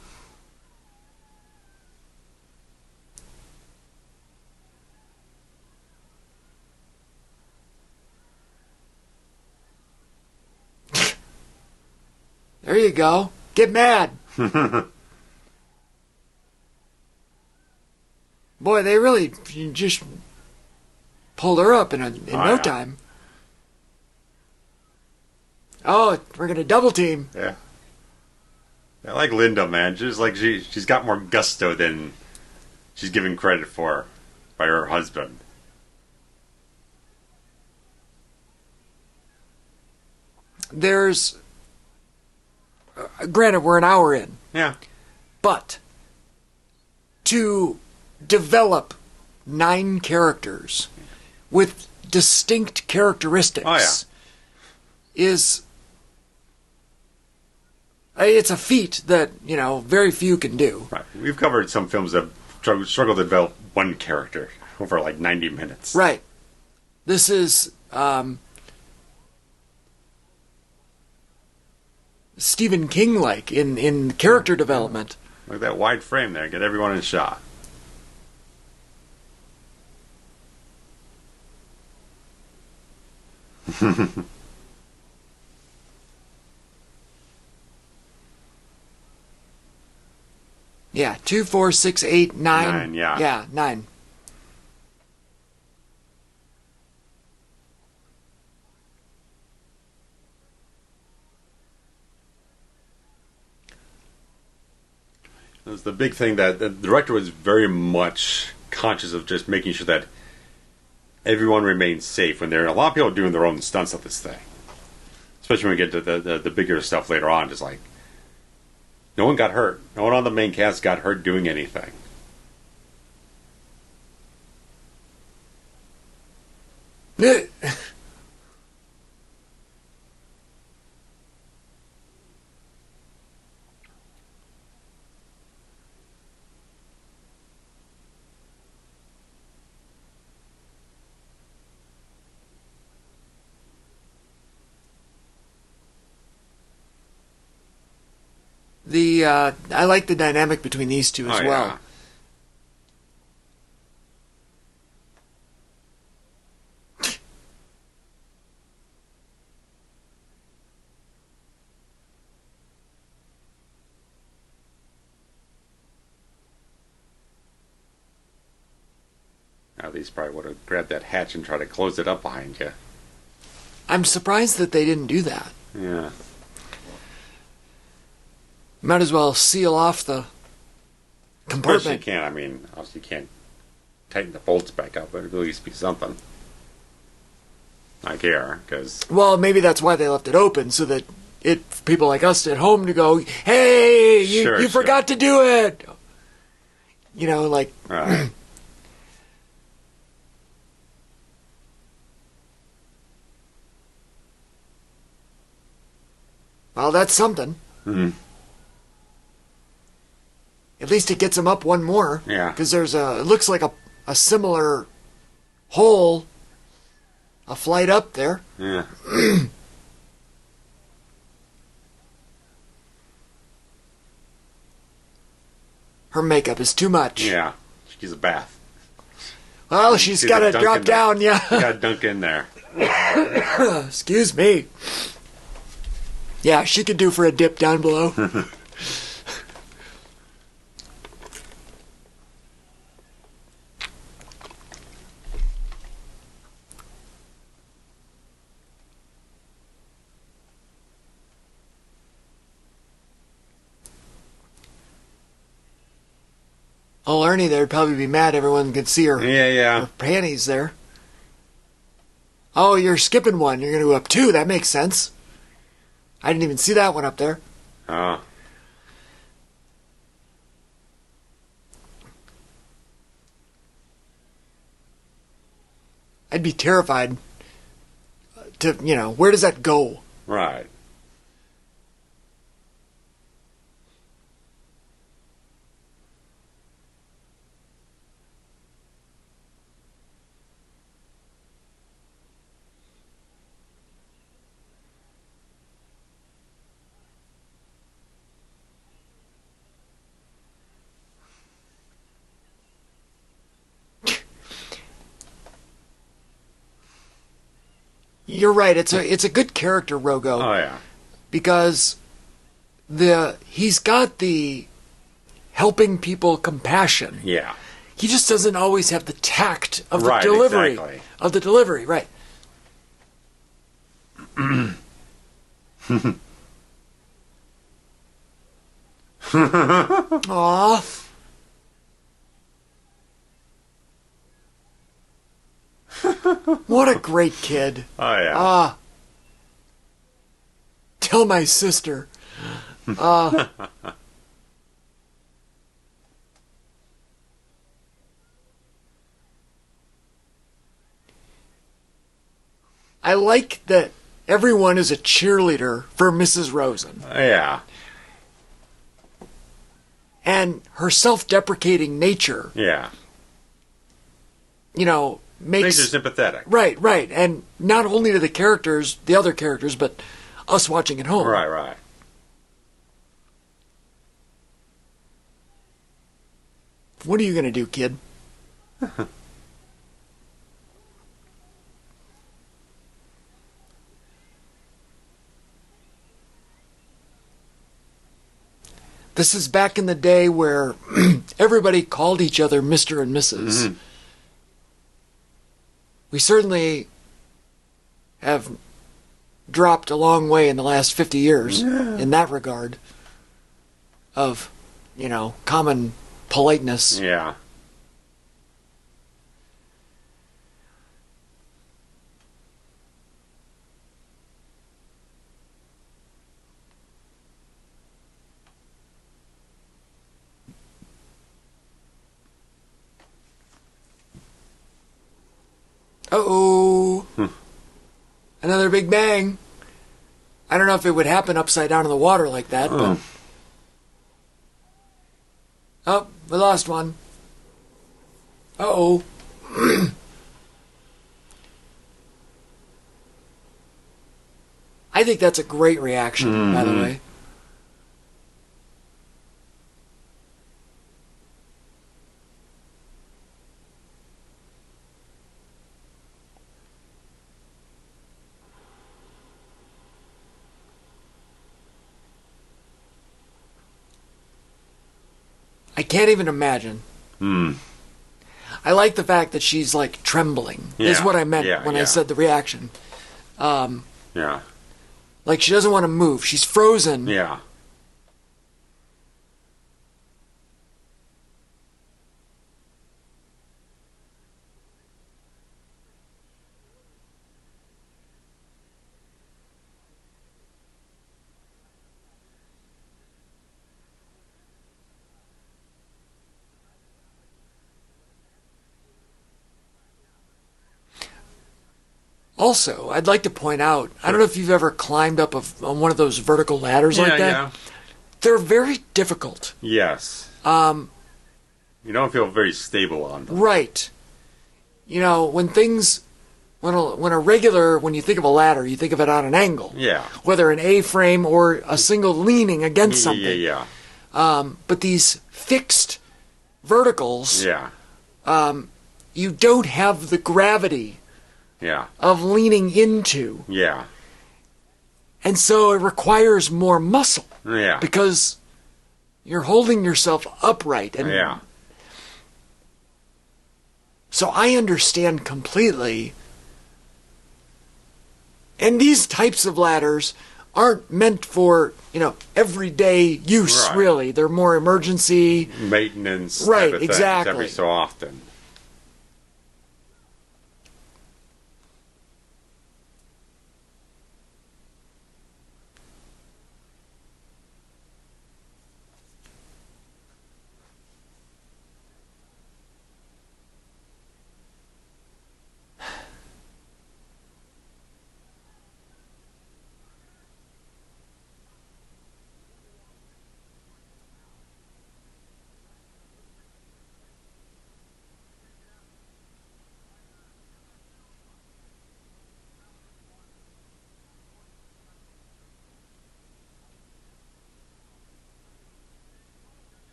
Speaker 2: There you go. Get mad. Boy, they really just pulled her up in no
Speaker 1: yeah.
Speaker 2: time. Oh, we're going to double team.
Speaker 1: Yeah. I like Linda, man. Just like she's got more gusto than she's given credit for by her husband.
Speaker 2: There's... granted, we're an hour in.
Speaker 1: Yeah.
Speaker 2: But to develop 9 characters with distinct characteristics is... it's a feat that, very few can do.
Speaker 1: Right. We've covered some films that struggle to develop one character over like 90 minutes.
Speaker 2: Right. This is Stephen King-like in character development.
Speaker 1: Look at that wide frame there. Get everyone in shot.
Speaker 2: Yeah, 2, 4, 6, 8, 9.
Speaker 1: 9, yeah.
Speaker 2: Yeah, 9.
Speaker 1: It was the big thing that the director was very much conscious of, just making sure that everyone remains safe when there are a lot of people doing their own stunts at this thing. Especially when we get to the bigger stuff later on. Just like, no one got hurt. No one on the main cast got hurt doing anything.
Speaker 2: I like the dynamic between these two as well.
Speaker 1: Yeah. Now these probably would have grabbed that hatch and tried to close it up behind you.
Speaker 2: I'm surprised that they didn't do that.
Speaker 1: Yeah.
Speaker 2: Might as well seal off the compartment.
Speaker 1: But you can't. I mean, obviously you can't tighten the bolts back up, but it'd at least be something. Like here, because...
Speaker 2: Well, maybe that's why they left it open, so that people like us at home to go, hey, you forgot to do it! Like...
Speaker 1: Right.
Speaker 2: Well, that's something.
Speaker 1: Mm-hmm.
Speaker 2: At least it gets him up one more.
Speaker 1: Yeah.
Speaker 2: Because it looks like a similar hole, a flight up there.
Speaker 1: Yeah.
Speaker 2: Her makeup is too much.
Speaker 1: Yeah. She gives a bath.
Speaker 2: Well, she's got to drop down, yeah.
Speaker 1: You got to dunk in there.
Speaker 2: Excuse me. Yeah, she could do for a dip down below. Oh, Ernie there'd probably be mad everyone could see her, her panties there. Oh, you're skipping one. You're going to go up two. That makes sense. I didn't even see that one up there.
Speaker 1: Oh.
Speaker 2: I'd be terrified to, where does that go?
Speaker 1: Right.
Speaker 2: You're right. It's a good character, Rogo.
Speaker 1: Oh yeah.
Speaker 2: Because he's got the helping people compassion.
Speaker 1: Yeah.
Speaker 2: He just doesn't always have the tact of the delivery.
Speaker 1: Exactly.
Speaker 2: Of the delivery, right. Aw. What a great kid.
Speaker 1: Oh yeah.
Speaker 2: Tell my sister. I like that everyone is a cheerleader for Mrs. Rosen.
Speaker 1: Yeah.
Speaker 2: And her self-deprecating nature.
Speaker 1: Yeah.
Speaker 2: Makes
Speaker 1: her sympathetic.
Speaker 2: Right. And not only to the other characters, but us watching at home.
Speaker 1: Right.
Speaker 2: What are you going to do, kid? This is back in the day where everybody called each other Mr. and Mrs. Mm-hmm. We certainly have dropped a long way in the last 50 years in that regard of, common politeness.
Speaker 1: Yeah.
Speaker 2: Uh-oh. Another big bang. I don't know if it would happen upside down in the water like that, but... Oh, we lost one. Uh-oh. I think that's a great reaction, by the way. I can't even imagine. I like the fact that she's like trembling. Is what I meant when I said the reaction.
Speaker 1: Yeah.
Speaker 2: Like she doesn't want to move. She's frozen.
Speaker 1: Yeah.
Speaker 2: Also, I'd like to point out, I don't know if you've ever climbed up on one of those vertical ladders like that.
Speaker 1: Yeah.
Speaker 2: They're very difficult.
Speaker 1: Yes. You don't feel very stable on them.
Speaker 2: Right. You know, when you think of a ladder, you think of it on an angle.
Speaker 1: Yeah.
Speaker 2: Whether an A-frame or a single leaning against something.
Speaker 1: Yeah.
Speaker 2: But these fixed verticals,
Speaker 1: Yeah.
Speaker 2: you don't have the gravity
Speaker 1: Yeah.
Speaker 2: of leaning into.
Speaker 1: Yeah.
Speaker 2: And so it requires more muscle.
Speaker 1: Yeah.
Speaker 2: Because you're holding yourself upright. And
Speaker 1: Yeah.
Speaker 2: so I understand completely. And these types of ladders aren't meant for, everyday use,
Speaker 1: Right.
Speaker 2: really. They're more emergency.
Speaker 1: Maintenance.
Speaker 2: Right,
Speaker 1: type of things
Speaker 2: exactly.
Speaker 1: Every so often.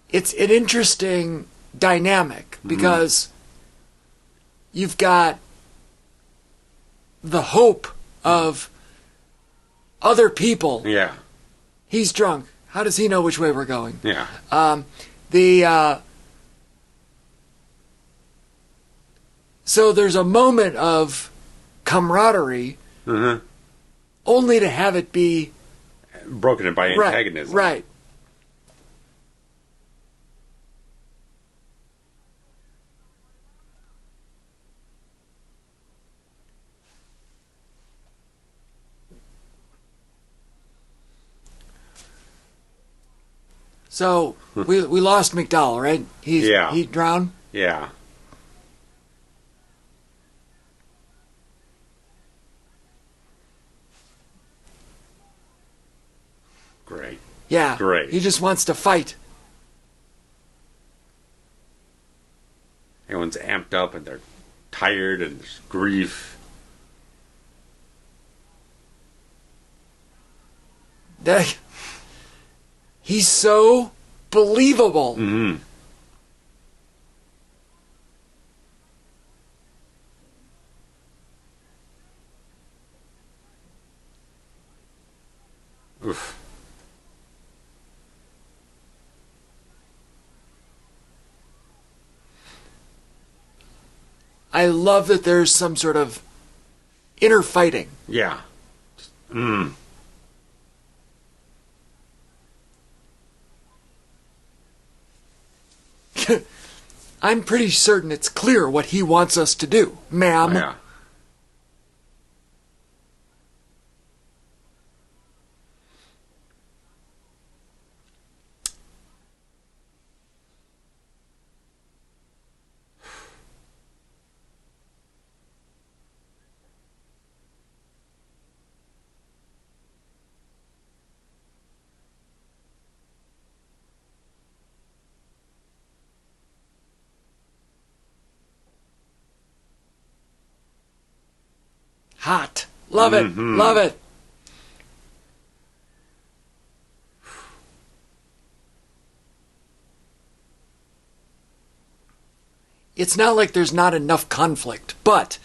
Speaker 2: It's an interesting dynamic because you've got the hope of other people.
Speaker 1: Yeah.
Speaker 2: He's drunk. How does he know which way we're going?
Speaker 1: Yeah.
Speaker 2: So there's a moment of camaraderie, only to have it be
Speaker 1: Broken by antagonism.
Speaker 2: Right. So we lost McDowall, right? He drowned.
Speaker 1: Yeah. Great.
Speaker 2: Yeah.
Speaker 1: Great.
Speaker 2: He just wants to fight.
Speaker 1: Everyone's amped up and they're tired and there's grief.
Speaker 2: He's so believable.
Speaker 1: Mm-hmm. Oof.
Speaker 2: I love that there's some sort of inner fighting.
Speaker 1: Yeah. Mm.
Speaker 2: I'm pretty certain it's clear what he wants us to do, ma'am.
Speaker 1: Yeah.
Speaker 2: Hot. Love it. Love it. It's not like there's not enough conflict, but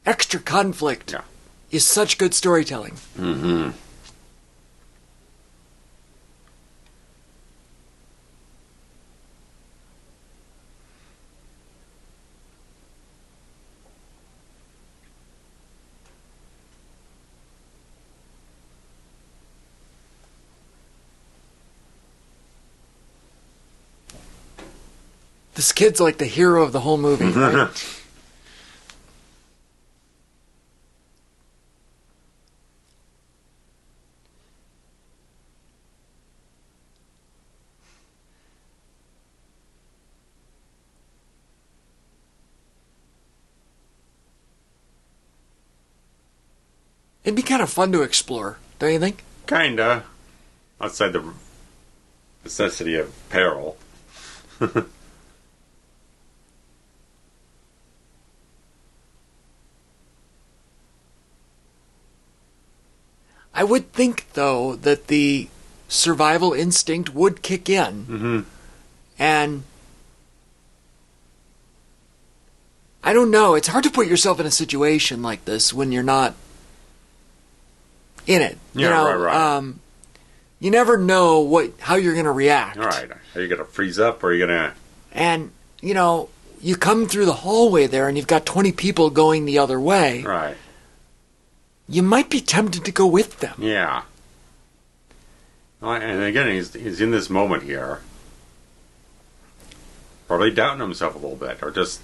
Speaker 2: extra conflict is such good storytelling.
Speaker 1: Mm-hmm.
Speaker 2: This kid's like the hero of the whole movie, right? It'd be kind of fun to explore, don't you think?
Speaker 1: Kinda. Outside the necessity of peril.
Speaker 2: I would think, though, that the survival instinct would kick in.
Speaker 1: Mm-hmm.
Speaker 2: And I don't know. It's hard to put yourself in a situation like this when you're not in it.
Speaker 1: Yeah, right.
Speaker 2: You never know how you're going to react.
Speaker 1: All right. Are you going to freeze up or are you going to...
Speaker 2: And, you come through the hallway there and you've got 20 people going the other way.
Speaker 1: Right.
Speaker 2: You might be tempted to go with them.
Speaker 1: Yeah. And again, he's in this moment here. Probably doubting himself a little bit, or just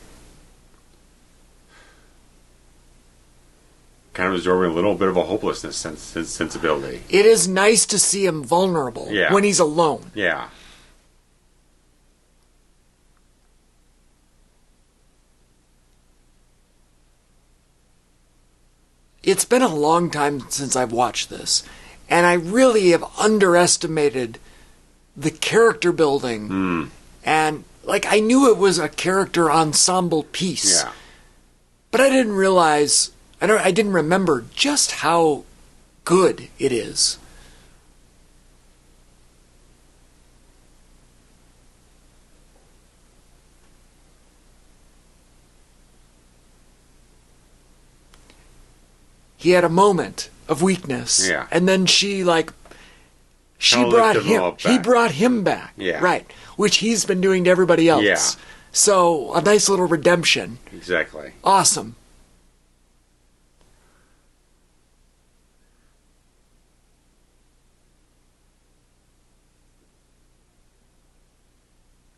Speaker 1: kind of absorbing a little bit of a hopelessness sensibility.
Speaker 2: It is nice to see him vulnerable when he's alone.
Speaker 1: Yeah.
Speaker 2: It's been a long time since I've watched this, and I really have underestimated the character building. And, I knew it was a character ensemble piece.
Speaker 1: Yeah.
Speaker 2: But I didn't realize, I didn't remember just how good it is. He had a moment of weakness.
Speaker 1: Yeah.
Speaker 2: And then he brought him back.
Speaker 1: Yeah.
Speaker 2: Right. Which he's been doing to everybody else.
Speaker 1: Yeah.
Speaker 2: So, a nice little redemption.
Speaker 1: Exactly.
Speaker 2: Awesome.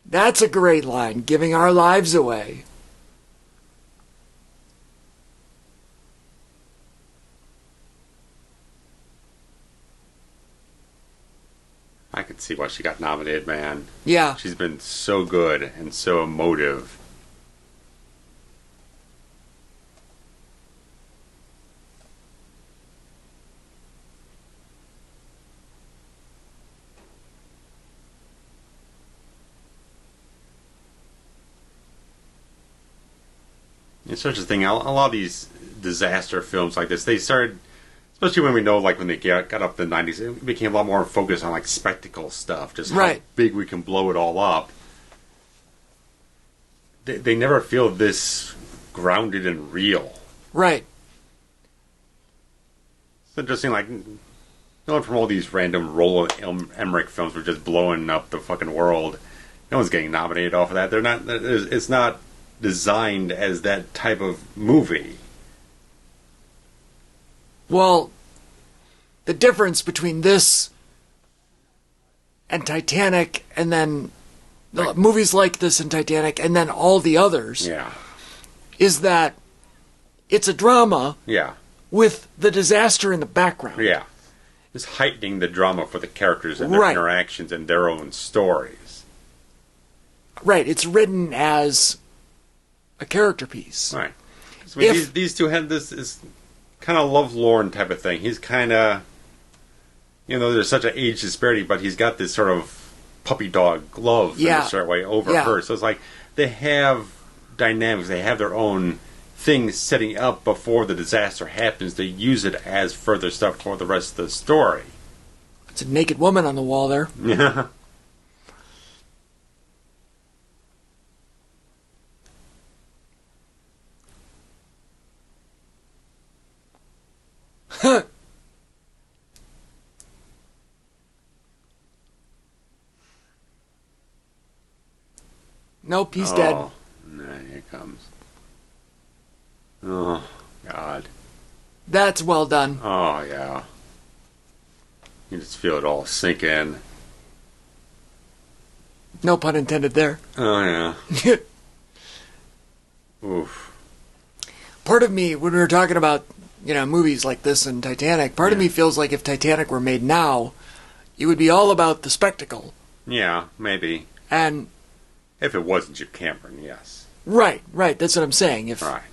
Speaker 2: That's a great line, giving our lives away.
Speaker 1: I could see why she got nominated, man.
Speaker 2: Yeah.
Speaker 1: She's been so good and so emotive. It's such a thing. A lot of these disaster films like this, they started... Especially when we know, when they got up in the 90s, it became a lot more focused on, spectacle stuff. Just how big we can blow it all up. They never feel this grounded and real.
Speaker 2: Right.
Speaker 1: It's interesting, going from all these random Roland Emmerich films were just blowing up the fucking world. No one's getting nominated off of that. They're not... It's not designed as that type of movie.
Speaker 2: Well, the difference between this and Titanic, and then movies like this and Titanic, and then all the others, is that it's a drama with the disaster in the background.
Speaker 1: Yeah. It's heightening the drama for the characters and their interactions and their own stories.
Speaker 2: Right. It's written as a character piece.
Speaker 1: Right. So, these two had this... kind of lovelorn type of thing. He's kind of, there's such an age disparity, but he's got this sort of puppy dog love in a certain way over her. So it's they have dynamics. They have their own things setting up before the disaster happens. They use it as further stuff for the rest of the story.
Speaker 2: It's a naked woman on the wall there.
Speaker 1: Yeah.
Speaker 2: Nope, he's dead.
Speaker 1: No, here it comes. Oh, God.
Speaker 2: That's well done.
Speaker 1: Oh, yeah. You just feel it all sink in.
Speaker 2: No pun intended there.
Speaker 1: Oh, yeah. Oof.
Speaker 2: Part of me, when we were talking about, movies like this and Titanic, part of me feels like if Titanic were made now, it would be all about the spectacle.
Speaker 1: Yeah, maybe.
Speaker 2: And...
Speaker 1: if it wasn't Jim Cameron, yes.
Speaker 2: Right, that's what I'm saying.
Speaker 1: Right.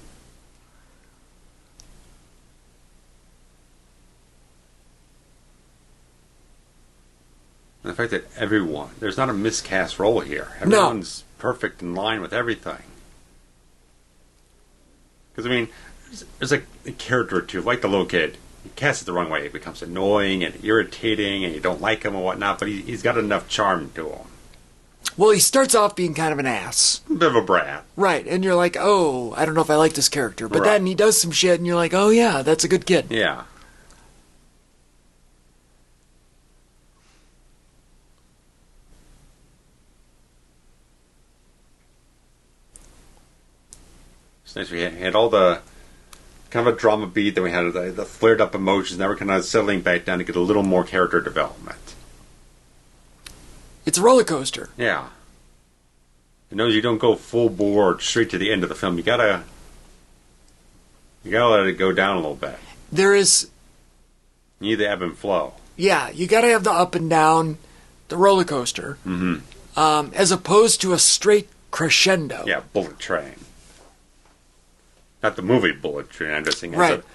Speaker 1: And the fact that there's not a miscast role here. Everyone's perfect in line with everything. Because, I mean, there's a character or two, like the little kid. You cast it the wrong way. He becomes annoying and irritating, and you don't like him and whatnot, but he's got enough charm to him.
Speaker 2: Well, he starts off being kind of an ass.
Speaker 1: A bit of a brat.
Speaker 2: Right, and you're like, oh, I don't know if I like this character. But then he does some shit, and you're like, oh, yeah, that's a good kid.
Speaker 1: Yeah. It's nice. We had all the kind of a drama beat, then we had the flared up emotions, now we're kind of settling back down to get a little more character development.
Speaker 2: It's a roller coaster.
Speaker 1: Yeah. You know, you don't go full bore straight to the end of the film. You gotta let it go down a little bit.
Speaker 2: You
Speaker 1: need the ebb and flow.
Speaker 2: Yeah, you gotta have the up and down, the roller coaster.
Speaker 1: Mm-hmm.
Speaker 2: As opposed to a straight crescendo.
Speaker 1: Yeah, bullet train. Not the movie Bullet Train, I'm just saying
Speaker 2: right.
Speaker 1: It's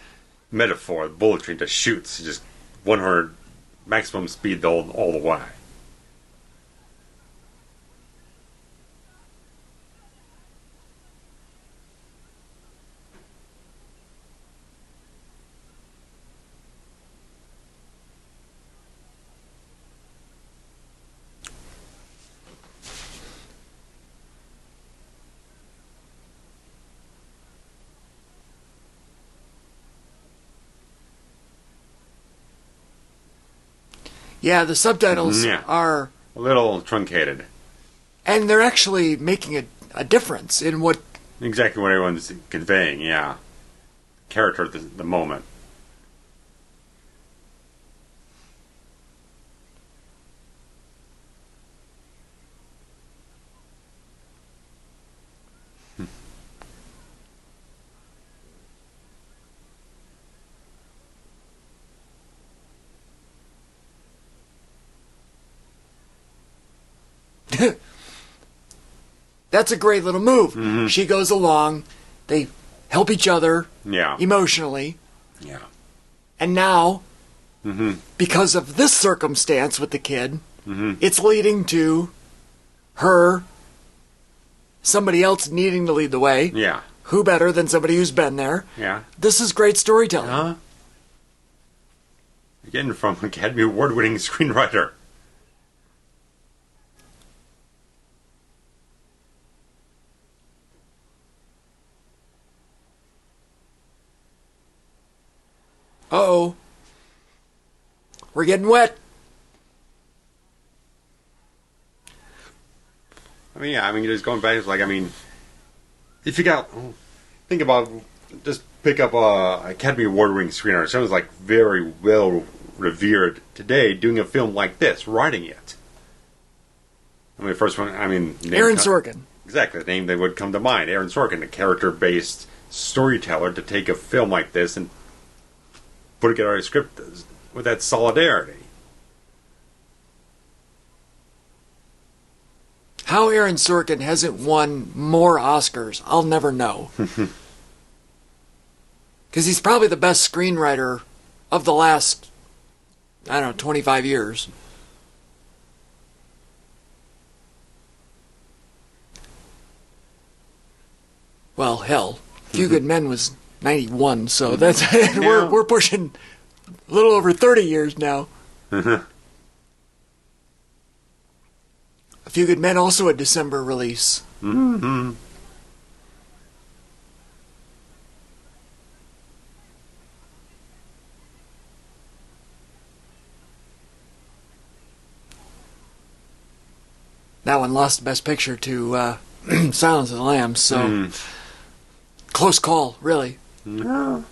Speaker 1: a metaphor. The bullet train just shoots, just 100 maximum speed all the way.
Speaker 2: Yeah, the subtitles are
Speaker 1: a little truncated.
Speaker 2: And they're actually making a difference in what...
Speaker 1: Exactly what everyone's conveying, yeah. Character at the moment.
Speaker 2: That's a great little move.
Speaker 1: Mm-hmm.
Speaker 2: She goes along. They help each other emotionally.
Speaker 1: Yeah.
Speaker 2: And now, because of this circumstance with the kid, it's leading to her, somebody else needing to lead the way.
Speaker 1: Yeah.
Speaker 2: Who better than somebody who's been there?
Speaker 1: Yeah.
Speaker 2: This is great storytelling.
Speaker 1: Again, from Academy Award-winning screenwriter.
Speaker 2: Uh-oh. We're getting wet.
Speaker 1: Just going back, it's like, if you think about, just pick up a Academy Award-winning screenwriter, someone's like very well revered today, doing a film like this, writing it. First one,
Speaker 2: Aaron Sorkin.
Speaker 1: Exactly, the name that would come to mind. Aaron Sorkin, a character-based storyteller, to take a film like this and put together a script with that solidarity.
Speaker 2: How Aaron Sorkin hasn't won more Oscars, I'll never know. Because he's probably the best screenwriter of the last, 25 years. Well, hell, Few Good Men was 91, so that's we're pushing a little over 30 years now. A Few Good Men also a December release.
Speaker 1: Mm-hmm.
Speaker 2: That one lost Best Picture to Silence of the Lambs, so close call, really.
Speaker 1: No.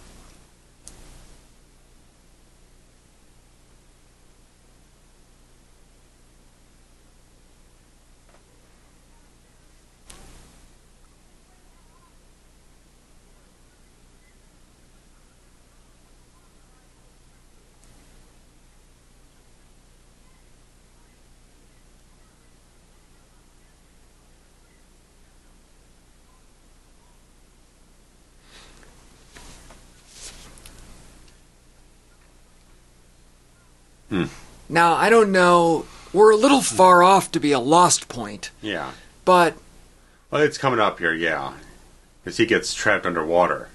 Speaker 2: Now, I don't know we're a little far off to be a lost point.
Speaker 1: Yeah.
Speaker 2: But...
Speaker 1: Well, it's coming up here, yeah. Because he gets trapped underwater.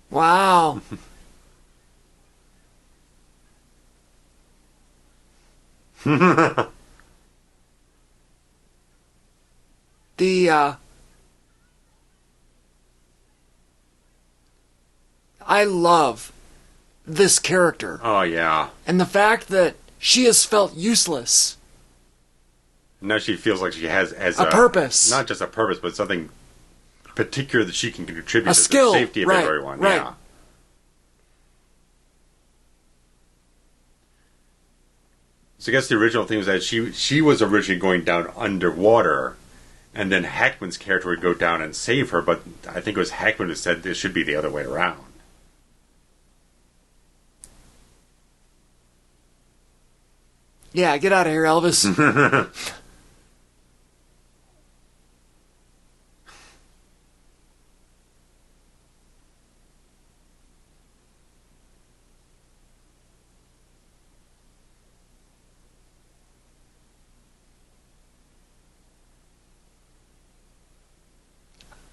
Speaker 2: Wow. I love this character.
Speaker 1: Oh, yeah.
Speaker 2: And the fact that she has felt useless.
Speaker 1: Now she feels like she has
Speaker 2: a purpose.
Speaker 1: Not just a purpose, but something particular that she can contribute
Speaker 2: a
Speaker 1: to
Speaker 2: skill.
Speaker 1: The safety of
Speaker 2: right,
Speaker 1: everyone.
Speaker 2: Right.
Speaker 1: Yeah. So I guess the original thing was that she was originally going down underwater, and then Hackman's character would go down and save her, but I think it was Hackman who said this should be the other way around.
Speaker 2: Yeah, get out of here, Elvis.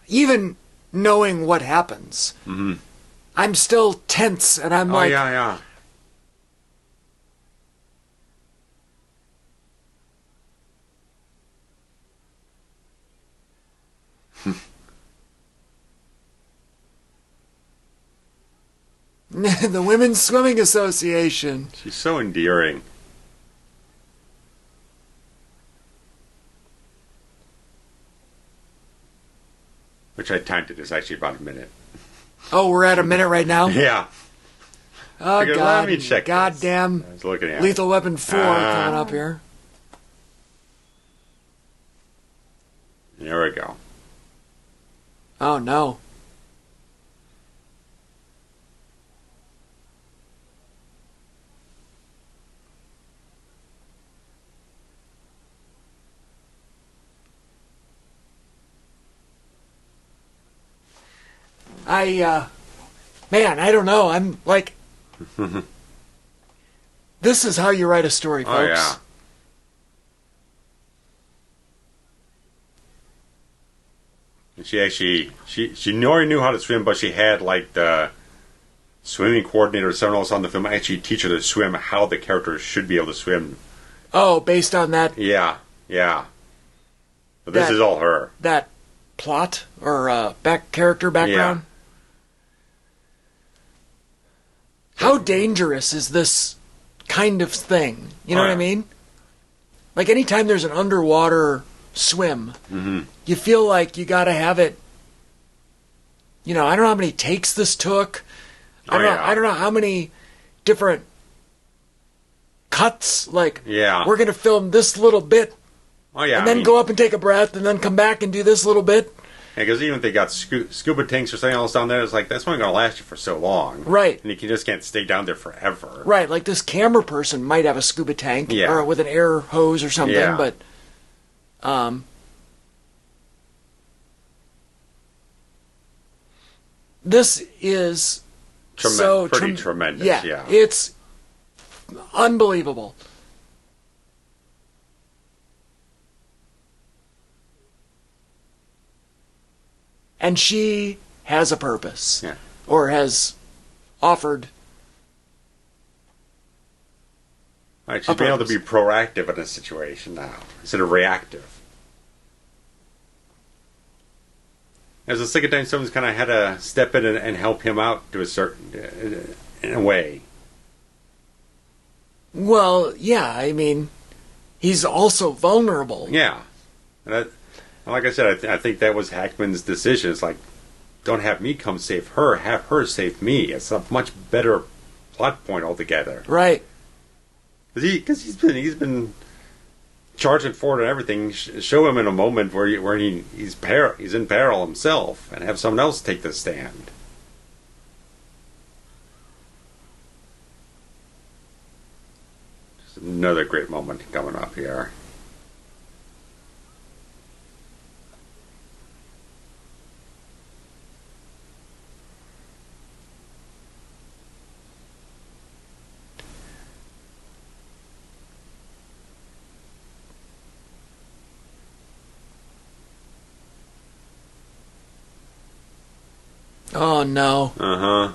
Speaker 2: Even knowing what happens, I'm still tense, and I'm like...
Speaker 1: Oh, yeah.
Speaker 2: The Women's Swimming Association.
Speaker 1: She's so endearing. Which I timed it is actually about a minute.
Speaker 2: Oh, we're at a minute right now?
Speaker 1: Yeah.
Speaker 2: Oh,
Speaker 1: Figured,
Speaker 2: God.
Speaker 1: let me check
Speaker 2: Goddamn
Speaker 1: this. I was looking at
Speaker 2: Lethal Weapon 4 coming up here.
Speaker 1: There we go.
Speaker 2: Oh, no. Man, I don't know. I'm like, this is how you write a story, folks.
Speaker 1: Oh, yeah. And she actually, she already knew how to swim, but she had like the swimming coordinator or someone else on the film actually teach her to swim how the character should be able to swim.
Speaker 2: Oh, based on that?
Speaker 1: Yeah. But this is all her.
Speaker 2: That plot or character background?
Speaker 1: Yeah.
Speaker 2: How dangerous is this kind of thing? You know what I mean? Like anytime there's an underwater swim, you feel like you got to have it. You know, I don't know how many takes this took. I don't know how many different cuts. Like, we're going to film this little bit.
Speaker 1: Oh, yeah.
Speaker 2: And then go up and take a breath and then come back and do this little bit.
Speaker 1: Yeah, because even if they got scuba tanks or something else down there, it's like, that's not going to last you for so long.
Speaker 2: Right.
Speaker 1: And you just can't stay down there forever.
Speaker 2: Right, like this camera person might have a scuba tank or with an air hose or something, but this is
Speaker 1: pretty tremendous. Yeah,
Speaker 2: it's unbelievable. And she has a purpose.
Speaker 1: Yeah.
Speaker 2: Or has offered.
Speaker 1: Right, she's being able to be proactive in a situation now, instead of reactive. There's a second time someone's kind of had to step in and help him out to a certain, in a way.
Speaker 2: Well, yeah, I mean, he's also vulnerable.
Speaker 1: Yeah. And like I said, I think that was Hackman's decision. It's like, don't have me come save her, have her save me. It's a much better plot point altogether.
Speaker 2: Right.
Speaker 1: Because he's been charging forward and everything. Show him in a moment where he's in peril himself, and have someone else take the stand. Just Another great moment coming up here.
Speaker 2: Oh no.
Speaker 1: Uh-huh.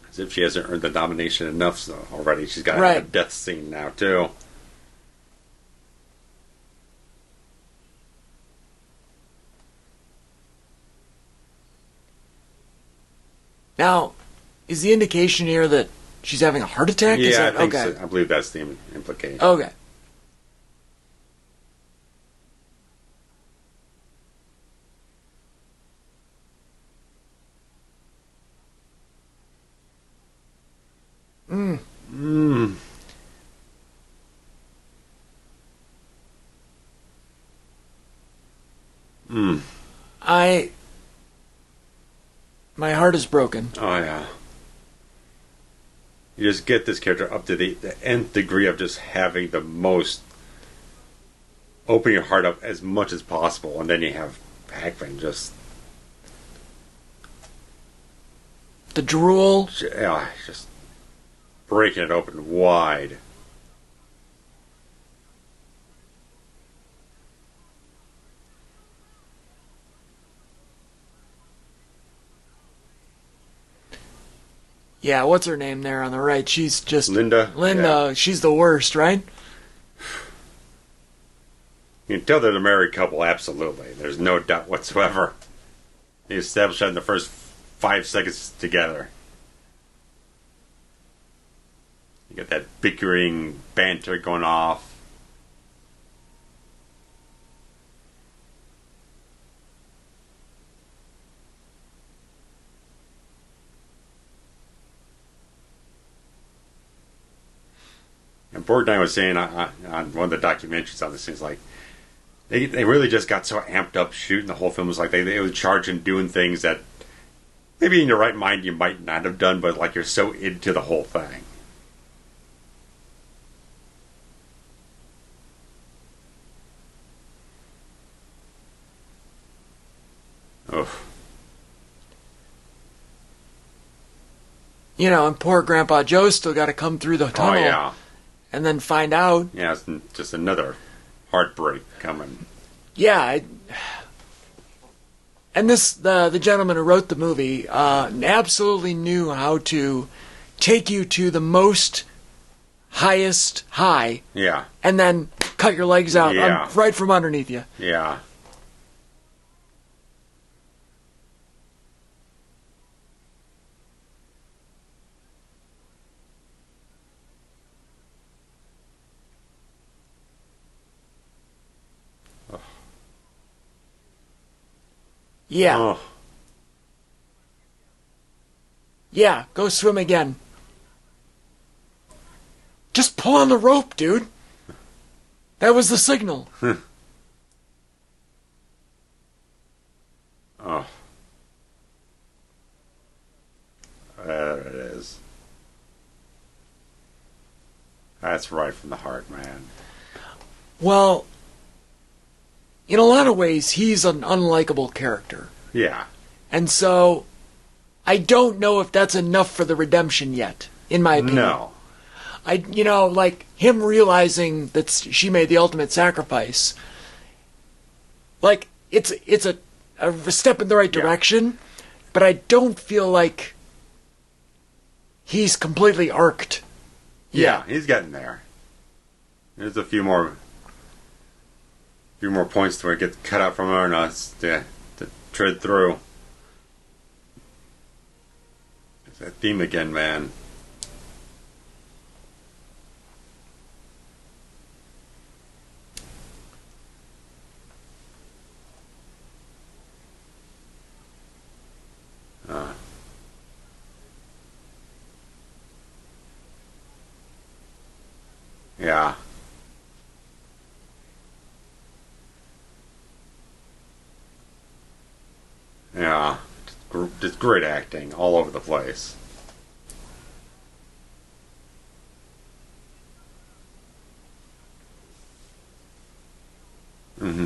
Speaker 1: As if she hasn't earned the nomination enough so already. She's got a death scene now, too.
Speaker 2: Now, is the indication here that she's having a heart attack?
Speaker 1: Yeah, I think so. I believe that's the implication.
Speaker 2: Okay. My heart is broken.
Speaker 1: Oh, yeah. You just get this character up to the nth degree of just having the most... Open your heart up as much as possible, and then you have Hackman just...
Speaker 2: The drool.
Speaker 1: Yeah, just breaking it open wide.
Speaker 2: Yeah, what's her name there on the right? She's just...
Speaker 1: Linda.
Speaker 2: Yeah. She's the worst, right?
Speaker 1: You can tell they're the married couple, absolutely. There's no doubt whatsoever. They established that in the first 5 seconds together. You get that bickering banter going off. And Borgnine was saying on one of the documentaries on this thing, like, they really just got so amped up shooting the whole film. It was like they would charge and doing things that maybe in your right mind you might not have done, but like you're so into the whole thing. Oof.
Speaker 2: You know, and poor Grandpa Joe's still got to come through the tunnel.
Speaker 1: Oh, yeah.
Speaker 2: And then find out.
Speaker 1: Yeah, it's just another heartbreak coming.
Speaker 2: Yeah. And the gentleman who wrote the movie absolutely knew how to take you to the most highest high.
Speaker 1: Yeah.
Speaker 2: And then cut your legs out right from underneath you.
Speaker 1: Yeah.
Speaker 2: Yeah.
Speaker 1: Oh.
Speaker 2: Yeah, go swim again. Just pull on the rope, dude. That was the signal.
Speaker 1: Oh. There it is. That's right from the heart, man.
Speaker 2: Well, in a lot of ways, he's an unlikable character.
Speaker 1: Yeah.
Speaker 2: And so, I don't know if that's enough for the redemption yet, in my opinion.
Speaker 1: No.
Speaker 2: Like, him realizing that she made the ultimate sacrifice, like, it's a step in the right direction, but I don't feel like he's completely arced.
Speaker 1: Yeah, he's getting there. There's a few more points to where it gets cut out from Ernest to tread through. It's that theme again, man. Yeah. Yeah. Just great acting all over the place. Mm-hmm.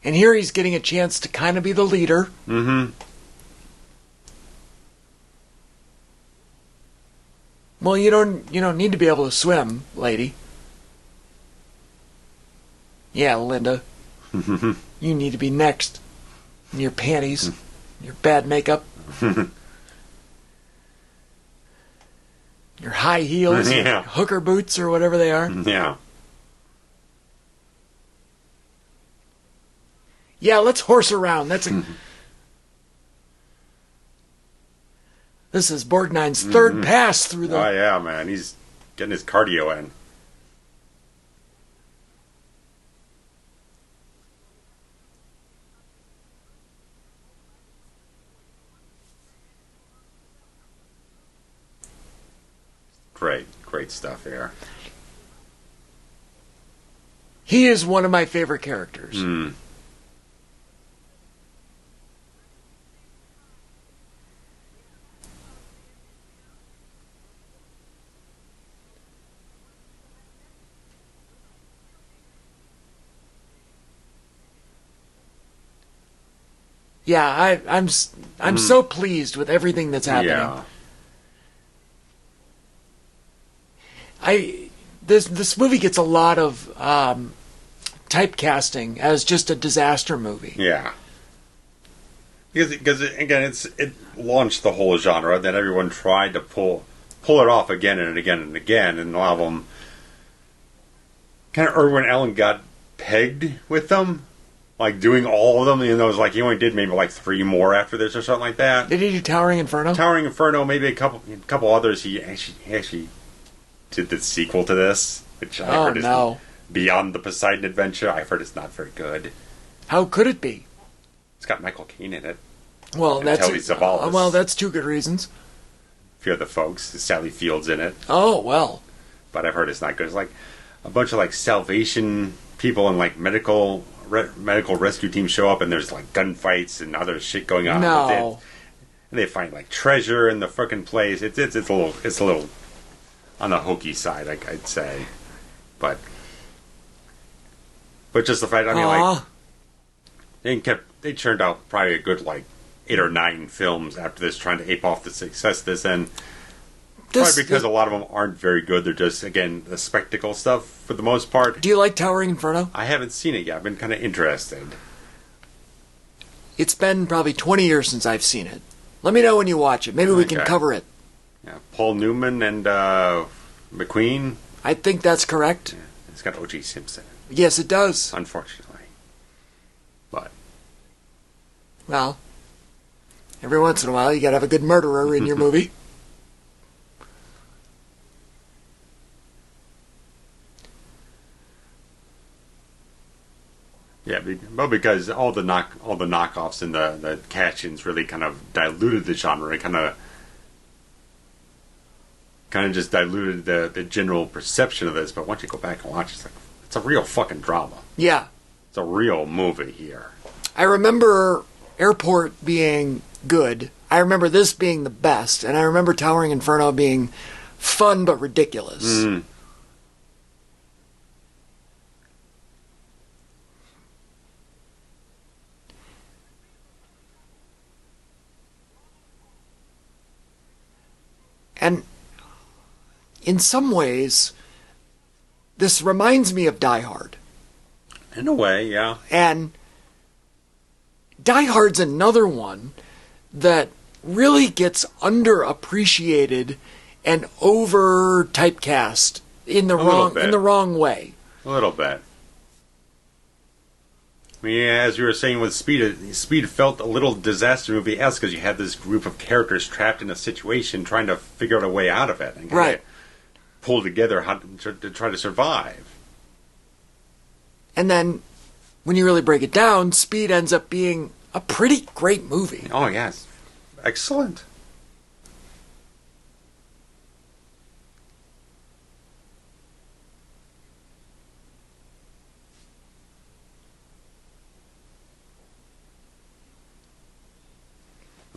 Speaker 2: And here he's getting a chance to kind of be the leader.
Speaker 1: Mm-hmm.
Speaker 2: Well, you don't need to be able to swim, lady. Yeah, Linda. You need to be next. In your panties, your bad makeup, your high heels,
Speaker 1: Yeah.
Speaker 2: your hooker boots, or whatever they are.
Speaker 1: Yeah.
Speaker 2: Yeah, let's horse around. This is Borgnine's third pass through the...
Speaker 1: Oh, yeah, man. He's getting his cardio in. Great stuff here.
Speaker 2: He is one of my favorite characters.
Speaker 1: Mm.
Speaker 2: Yeah, I'm so pleased with everything that's happening.
Speaker 1: Yeah.
Speaker 2: This movie gets a lot of typecasting as just a disaster movie.
Speaker 1: Yeah. Because again, it launched the whole genre. Then everyone tried to pull it off again and again and again, and a lot of them kind of Irwin Allen got pegged with them, like doing all of them. You know, it was like he only did maybe like 3 more after this or something like that.
Speaker 2: Did he do Towering Inferno?
Speaker 1: Towering Inferno, maybe a couple others. He actually did the sequel to this, which I heard is Beyond the Poseidon Adventure. I've heard it's not very good.
Speaker 2: How could it be?
Speaker 1: It's got Michael Caine in it.
Speaker 2: Well, that's
Speaker 1: that's
Speaker 2: 2 good reasons.
Speaker 1: A few other folks. Sally Field's in it.
Speaker 2: Oh, well.
Speaker 1: But I've heard it's not good. It's like a bunch of like salvation people and like medical rescue teams show up, and there's like gunfights and other shit going on.
Speaker 2: No.
Speaker 1: And they find like treasure in the frickin' place. It's a little on the hokey side, I'd say. But just the fact, I mean, like they churned out probably a good like 8 or 9 films after this, trying to ape off the success of this, and probably because a lot of them aren't very good. They're just, again, the spectacle stuff for the most part.
Speaker 2: Do you like Towering Inferno?
Speaker 1: I haven't seen it yet. I've been kind of interested.
Speaker 2: It's been probably 20 years since I've seen it. Let me know when you watch it. Maybe we can cover it.
Speaker 1: Yeah, Paul Newman and McQueen.
Speaker 2: I think that's correct.
Speaker 1: Yeah, it's got O.J. Simpson.
Speaker 2: Yes, it does.
Speaker 1: Unfortunately. But.
Speaker 2: Well, every once in a while you gotta have a good murderer in your movie.
Speaker 1: Yeah, but because all the knockoffs and the catch-ins really kind of diluted the genre. It kind of just diluted the general perception of this. But once you go back and watch, it's like it's a real fucking drama.
Speaker 2: Yeah,
Speaker 1: it's a real movie here.
Speaker 2: I remember Airport being good. I remember this being the best, and I remember Towering Inferno being fun but ridiculous.
Speaker 1: Mm.
Speaker 2: And in some ways, this reminds me of Die Hard.
Speaker 1: In a way, yeah.
Speaker 2: And Die Hard's another one that really gets underappreciated and over typecast in the wrong way.
Speaker 1: A little bit. I mean, as you were saying with Speed felt a little disaster movie-esque because you had this group of characters trapped in a situation trying to figure out a way out of it. And
Speaker 2: Right.
Speaker 1: pull together how to try to survive.
Speaker 2: And then, when you really break it down, Speed ends up being a pretty great movie.
Speaker 1: Oh, yes. Excellent.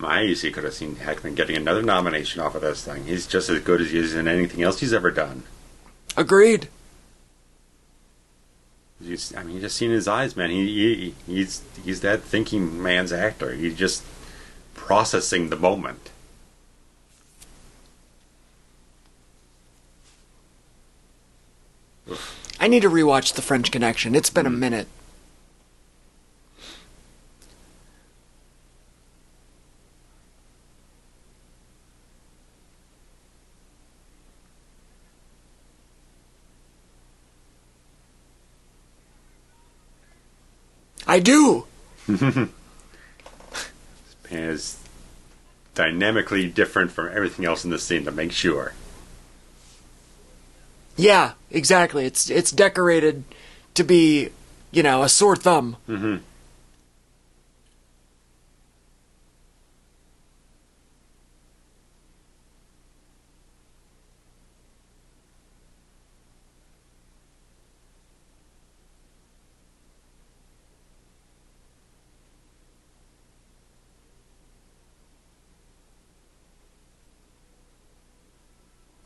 Speaker 1: I easily could have seen Hackman getting another nomination off of this thing. He's just as good as he is in anything else he's ever done.
Speaker 2: Agreed.
Speaker 1: You just seen his eyes, man. He's that thinking man's actor. He's just processing the moment.
Speaker 2: I need to rewatch The French Connection. It's been a minute. I do.
Speaker 1: Is dynamically different from everything else in the scene, to make sure.
Speaker 2: Yeah, exactly. It's decorated to be, a sore thumb.
Speaker 1: Mm-hmm.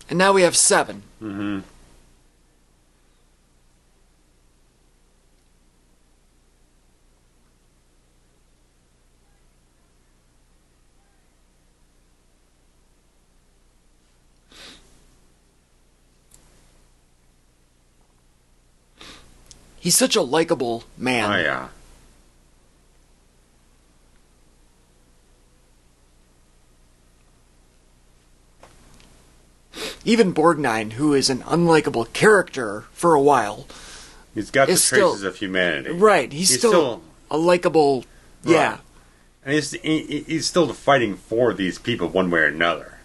Speaker 2: And now we have 7.
Speaker 1: Mm-hmm.
Speaker 2: He's such a likable man.
Speaker 1: Oh, yeah.
Speaker 2: Even Borgnine, who is an unlikable character for a while.
Speaker 1: He's got the
Speaker 2: is
Speaker 1: traces
Speaker 2: still,
Speaker 1: of humanity.
Speaker 2: Right, he's still a likable...
Speaker 1: Right.
Speaker 2: Yeah.
Speaker 1: And he's still fighting for these people one way or another.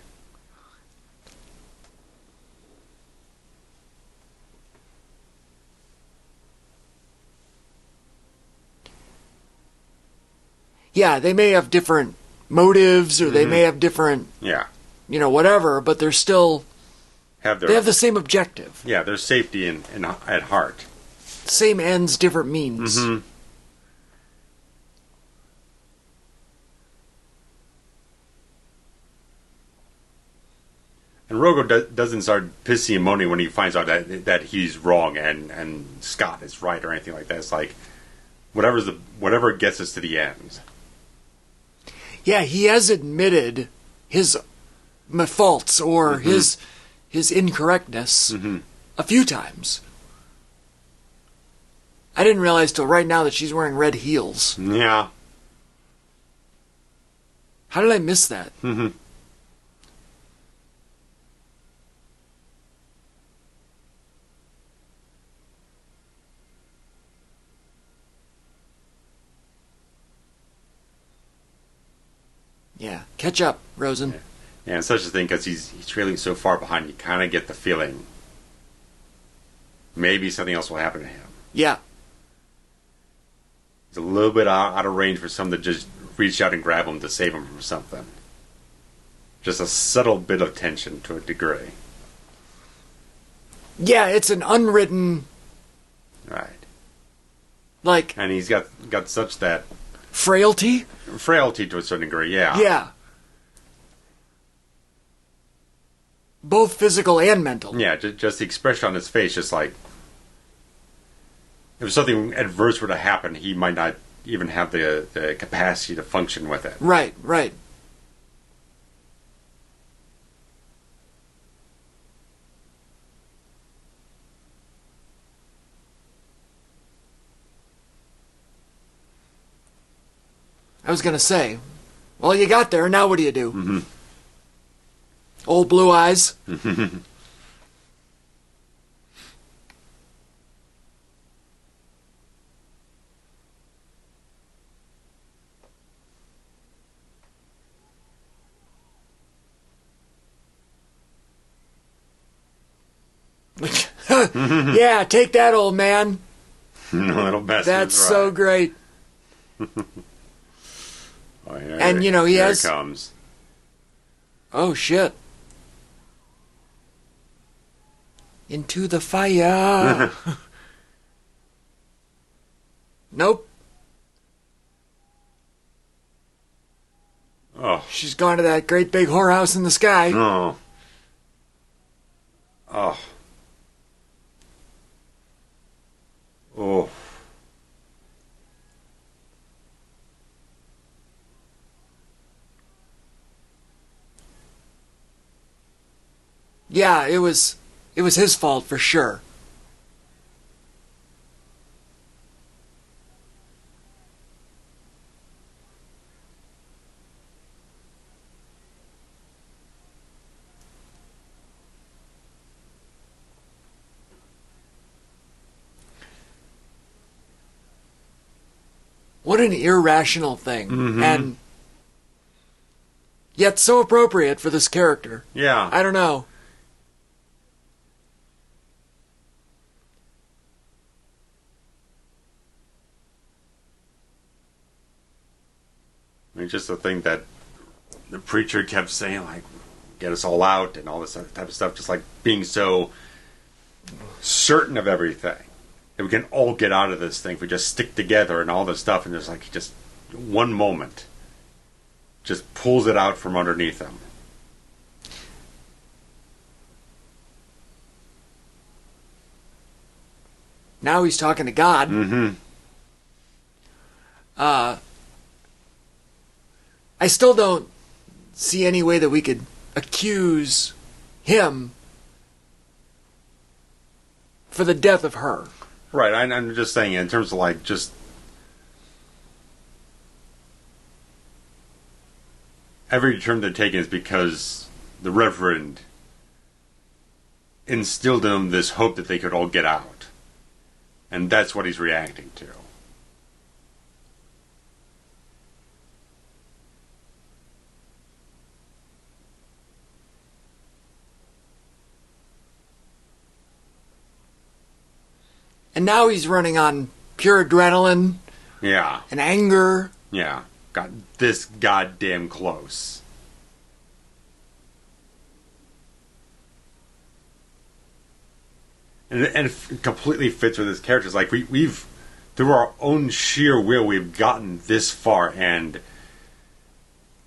Speaker 2: Yeah, they may have different motives, or they may have different...
Speaker 1: Yeah.
Speaker 2: Whatever, but they're still... They have the same objective.
Speaker 1: Yeah, their safety at heart.
Speaker 2: Same ends, different means.
Speaker 1: Mm-hmm. And Rogo doesn't start pissing and moaning when he finds out that he's wrong and Scott is right or anything like that. It's like whatever gets us to the end.
Speaker 2: Yeah, he has admitted his faults or his incorrectness a few times. I didn't realize till right now that she's wearing red heels.
Speaker 1: Yeah.
Speaker 2: How did I miss that?
Speaker 1: Mm-hmm.
Speaker 2: Yeah, catch up, Rosen.
Speaker 1: Yeah, and such a thing because he's trailing so far behind. You kind of get the feeling maybe something else will happen to him.
Speaker 2: Yeah.
Speaker 1: He's a little bit out of range for someone to just reach out and grab him to save him from something. Just a subtle bit of tension to a degree.
Speaker 2: Yeah, it's an unwritten...
Speaker 1: Right.
Speaker 2: Like...
Speaker 1: And he's got such that...
Speaker 2: Frailty
Speaker 1: to a certain degree, yeah.
Speaker 2: Yeah. Both physical and mental.
Speaker 1: Yeah, just the expression on his face, just like... If something adverse were to happen, he might not even have the capacity to function with it.
Speaker 2: Right, right. I was going to say, well, you got there, now what do you do?
Speaker 1: Mm-hmm.
Speaker 2: Old blue eyes? Yeah, take that, old man.
Speaker 1: Little bastard.
Speaker 2: That's so great.
Speaker 1: Oh, yeah,
Speaker 2: And, you know, he
Speaker 1: here
Speaker 2: has...
Speaker 1: it comes.
Speaker 2: Oh, shit. Into the fire. Nope.
Speaker 1: Oh.
Speaker 2: She's gone to that great big whorehouse in the sky.
Speaker 1: Oh. Oh. Oh.
Speaker 2: Yeah, it was his fault for sure. What an irrational thing.
Speaker 1: Mm-hmm.
Speaker 2: And yet so appropriate for this character.
Speaker 1: Yeah.
Speaker 2: I don't know.
Speaker 1: I mean, just the thing that the preacher kept saying, like, get us all out and all this other type of stuff, just like being so certain of everything. That we can all get out of this thing if we just stick together and all this stuff, and there's like just one moment just pulls it out from underneath them.
Speaker 2: Now he's talking to God.
Speaker 1: Mm-hmm.
Speaker 2: I still don't see any way that we could accuse him for the death of her.
Speaker 1: Right, I'm just saying in terms of like just every term they're taking is because the Reverend instilled in them this hope that they could all get out. And that's what he's reacting to.
Speaker 2: And now he's running on pure adrenaline
Speaker 1: Yeah.
Speaker 2: and anger.
Speaker 1: Yeah. Got this goddamn close. And it completely fits with his characters. Like, we've, through our own sheer will, we've gotten this far, and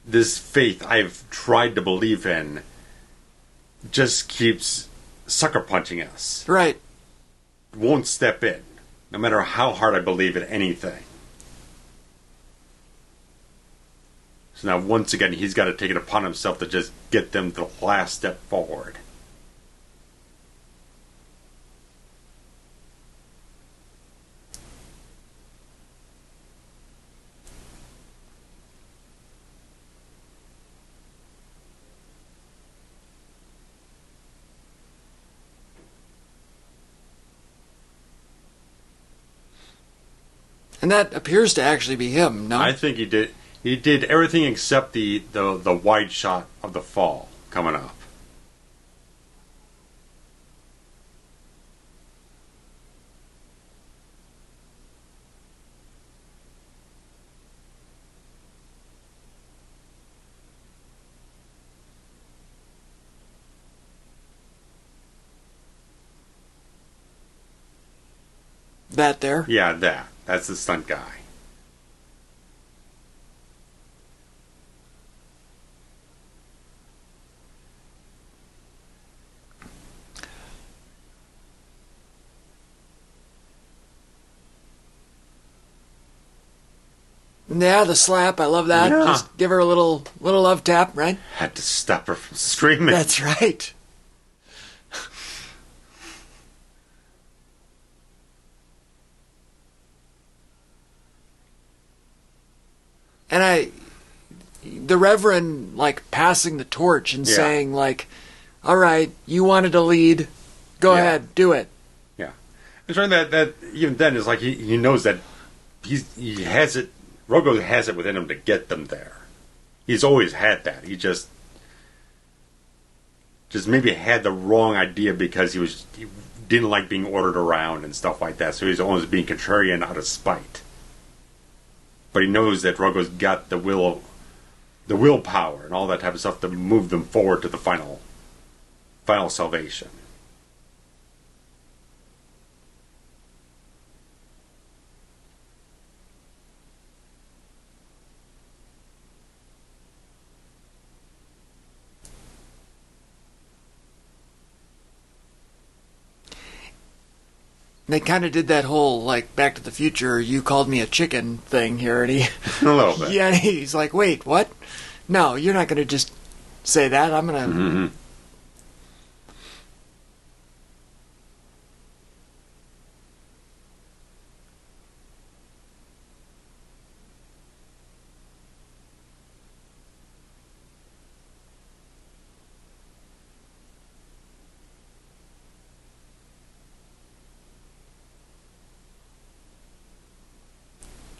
Speaker 1: this faith I've tried to believe in just keeps sucker punching us.
Speaker 2: Right.
Speaker 1: Won't step in, no matter how hard I believe in anything. So now, once again, he's got to take it upon himself to just get them the last step forward.
Speaker 2: And that appears to actually be him, no?
Speaker 1: I think he did. He did everything except the wide shot of the fall coming up.
Speaker 2: That there?
Speaker 1: Yeah, that. That's the stunt guy.
Speaker 2: Yeah, the slap. I love that.
Speaker 1: Yeah.
Speaker 2: Just give her a little love tap, right?
Speaker 1: Had to stop her from screaming.
Speaker 2: That's right. And the Reverend, like, passing the torch and saying, like, all right, you wanted to lead, go ahead, do it.
Speaker 1: Yeah. And showing that even then is like he knows that he has it, Rogo has it within him to get them there. He's always had that. He just maybe had the wrong idea because he didn't like being ordered around and stuff like that, so he's almost being contrarian out of spite. But he knows that Drogo's got the willpower and all that type of stuff to move them forward to the final salvation.
Speaker 2: They kind of did that whole, like, Back to the Future, you called me a chicken thing here, and he...
Speaker 1: A little bit.
Speaker 2: Yeah, he's like, wait, what? No, you're not going to just say that. I'm going to...
Speaker 1: Mm-hmm.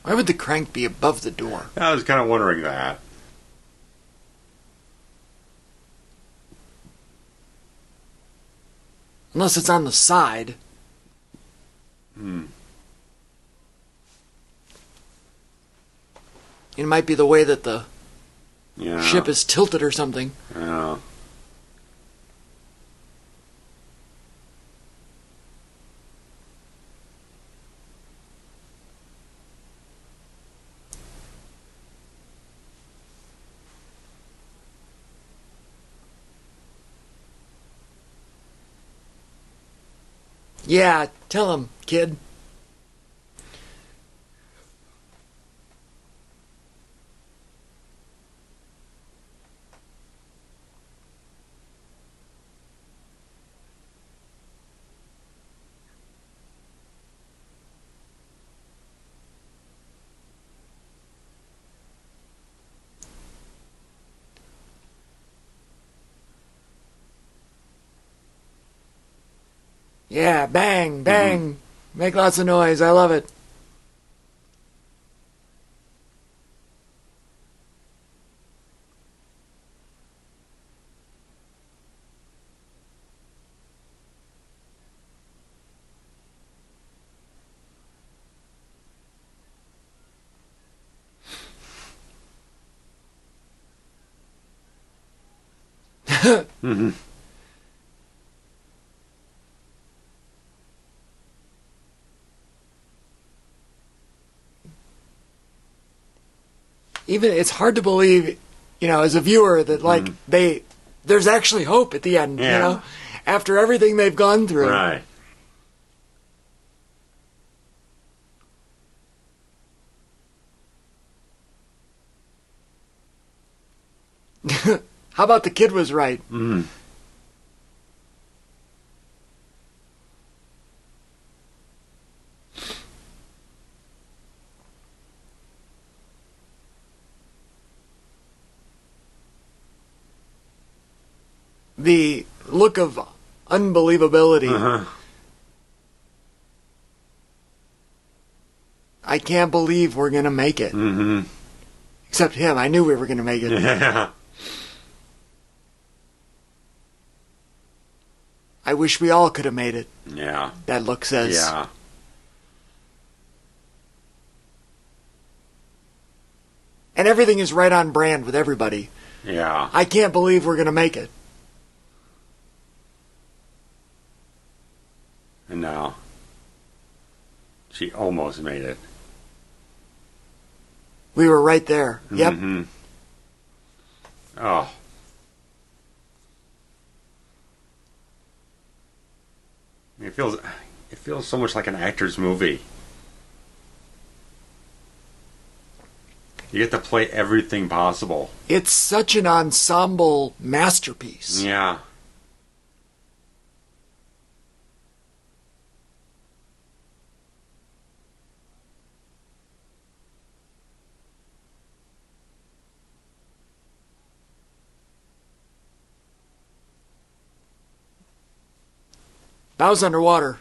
Speaker 2: Why would the crank be above the door?
Speaker 1: I was kind of wondering that.
Speaker 2: Unless it's on the side. It might be the way that the ship is tilted or something.
Speaker 1: Yeah.
Speaker 2: Yeah, tell him, kid. Yeah, bang, bang. Make lots of noise. I love it. Even it's hard to believe, as a viewer that like there's actually hope at the end, after everything they've gone through.
Speaker 1: Right.
Speaker 2: How about the kid was right? The look of unbelievability. I can't believe we're going to make it. Except him. I knew we were going to make it.
Speaker 1: Yeah.
Speaker 2: I wish we all could have made it.
Speaker 1: Yeah.
Speaker 2: That look says.
Speaker 1: Yeah.
Speaker 2: And everything is right on brand with everybody.
Speaker 1: Yeah.
Speaker 2: I can't believe we're going to make it.
Speaker 1: And now, she almost made it.
Speaker 2: We were right there. Yep.
Speaker 1: Oh. It feels so much like an actor's movie. You get to play everything possible.
Speaker 2: It's such an ensemble masterpiece.
Speaker 1: Yeah.
Speaker 2: Bows underwater.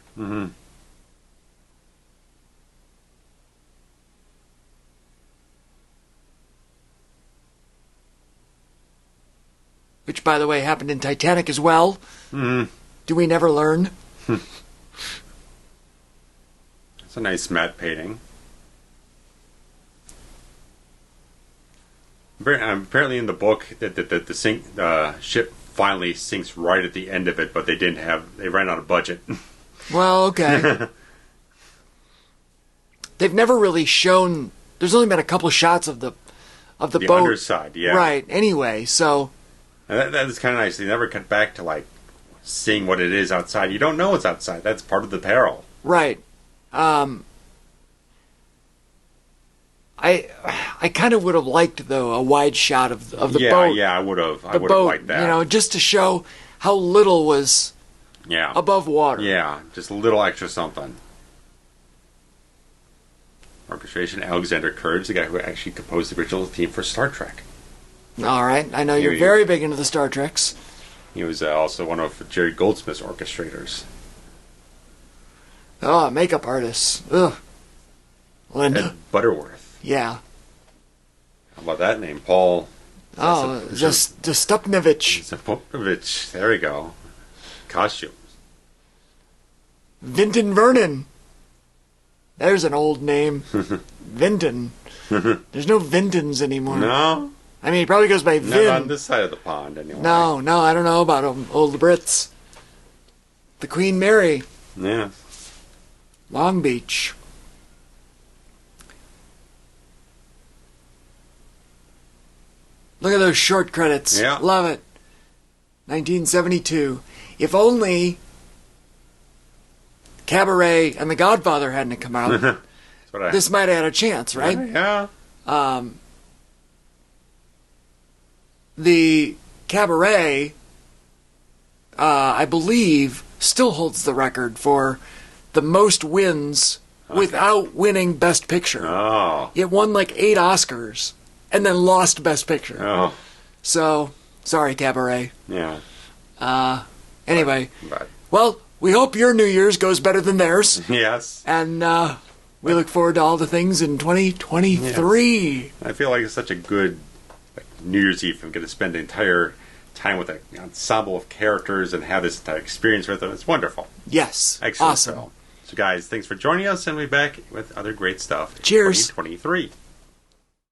Speaker 2: Which, by the way, happened in Titanic as well. Do we never learn?
Speaker 1: It's a nice matte painting. Apparently in the book, the ship finally sinks right at the end of it, but they ran out of budget.
Speaker 2: Well, okay. They've never really shown. There's only been a couple shots of the boat.
Speaker 1: The underside, yeah.
Speaker 2: Right. Anyway, so
Speaker 1: that is kind of nice. They never cut back to like seeing what it is outside. You don't know what's outside. That's part of the peril.
Speaker 2: Right. I kind of would have liked, though, a wide shot of the boat.
Speaker 1: Yeah, I would have. I would
Speaker 2: have
Speaker 1: liked that.
Speaker 2: You know, just to show how little was
Speaker 1: Yeah.
Speaker 2: above water.
Speaker 1: Yeah, just a little extra something. Orchestration, Alexander Courage, the guy who actually composed the original theme for Star Trek.
Speaker 2: All right. I know you're very big into the Star Treks.
Speaker 1: He was also one of Jerry Goldsmith's orchestrators.
Speaker 2: Oh, makeup artists. Ugh. Linda.
Speaker 1: Ed Butterworth.
Speaker 2: Yeah.
Speaker 1: How about that name? Paul...
Speaker 2: Dostupnovich.
Speaker 1: Zapovich. There we go. Costumes.
Speaker 2: Vinton Vernon. There's an old name. Vinton. There's no Vintons anymore.
Speaker 1: No?
Speaker 2: I mean, he probably goes by Vin.
Speaker 1: Not on this side of the pond, anyway.
Speaker 2: No, I don't know about them. Old Brits. The Queen Mary.
Speaker 1: Yeah.
Speaker 2: Long Beach. Look at those short credits.
Speaker 1: Yeah.
Speaker 2: Love it. 1972. If only Cabaret and The Godfather hadn't come out, this might have had a chance, right?
Speaker 1: Yeah.
Speaker 2: The Cabaret, I believe, still holds the record for the most wins without winning Best Picture.
Speaker 1: Oh.
Speaker 2: It won like 8 Oscars and then lost Best Picture.
Speaker 1: Oh.
Speaker 2: So, sorry, Cabaret.
Speaker 1: Yeah.
Speaker 2: Anyway,
Speaker 1: But.
Speaker 2: well, we hope your New Year's goes better than theirs.
Speaker 1: Yes.
Speaker 2: And we look forward to all the things in 2023.
Speaker 1: Yes. I feel like it's such a good New Year's Eve. I'm going to spend the entire time with an ensemble of characters and have this entire experience with them. It's wonderful.
Speaker 2: Yes.
Speaker 1: Excellent
Speaker 2: Awesome.
Speaker 1: film. So, guys, thanks for joining us, and we'll be back with other great stuff.
Speaker 2: Cheers.
Speaker 1: 2023.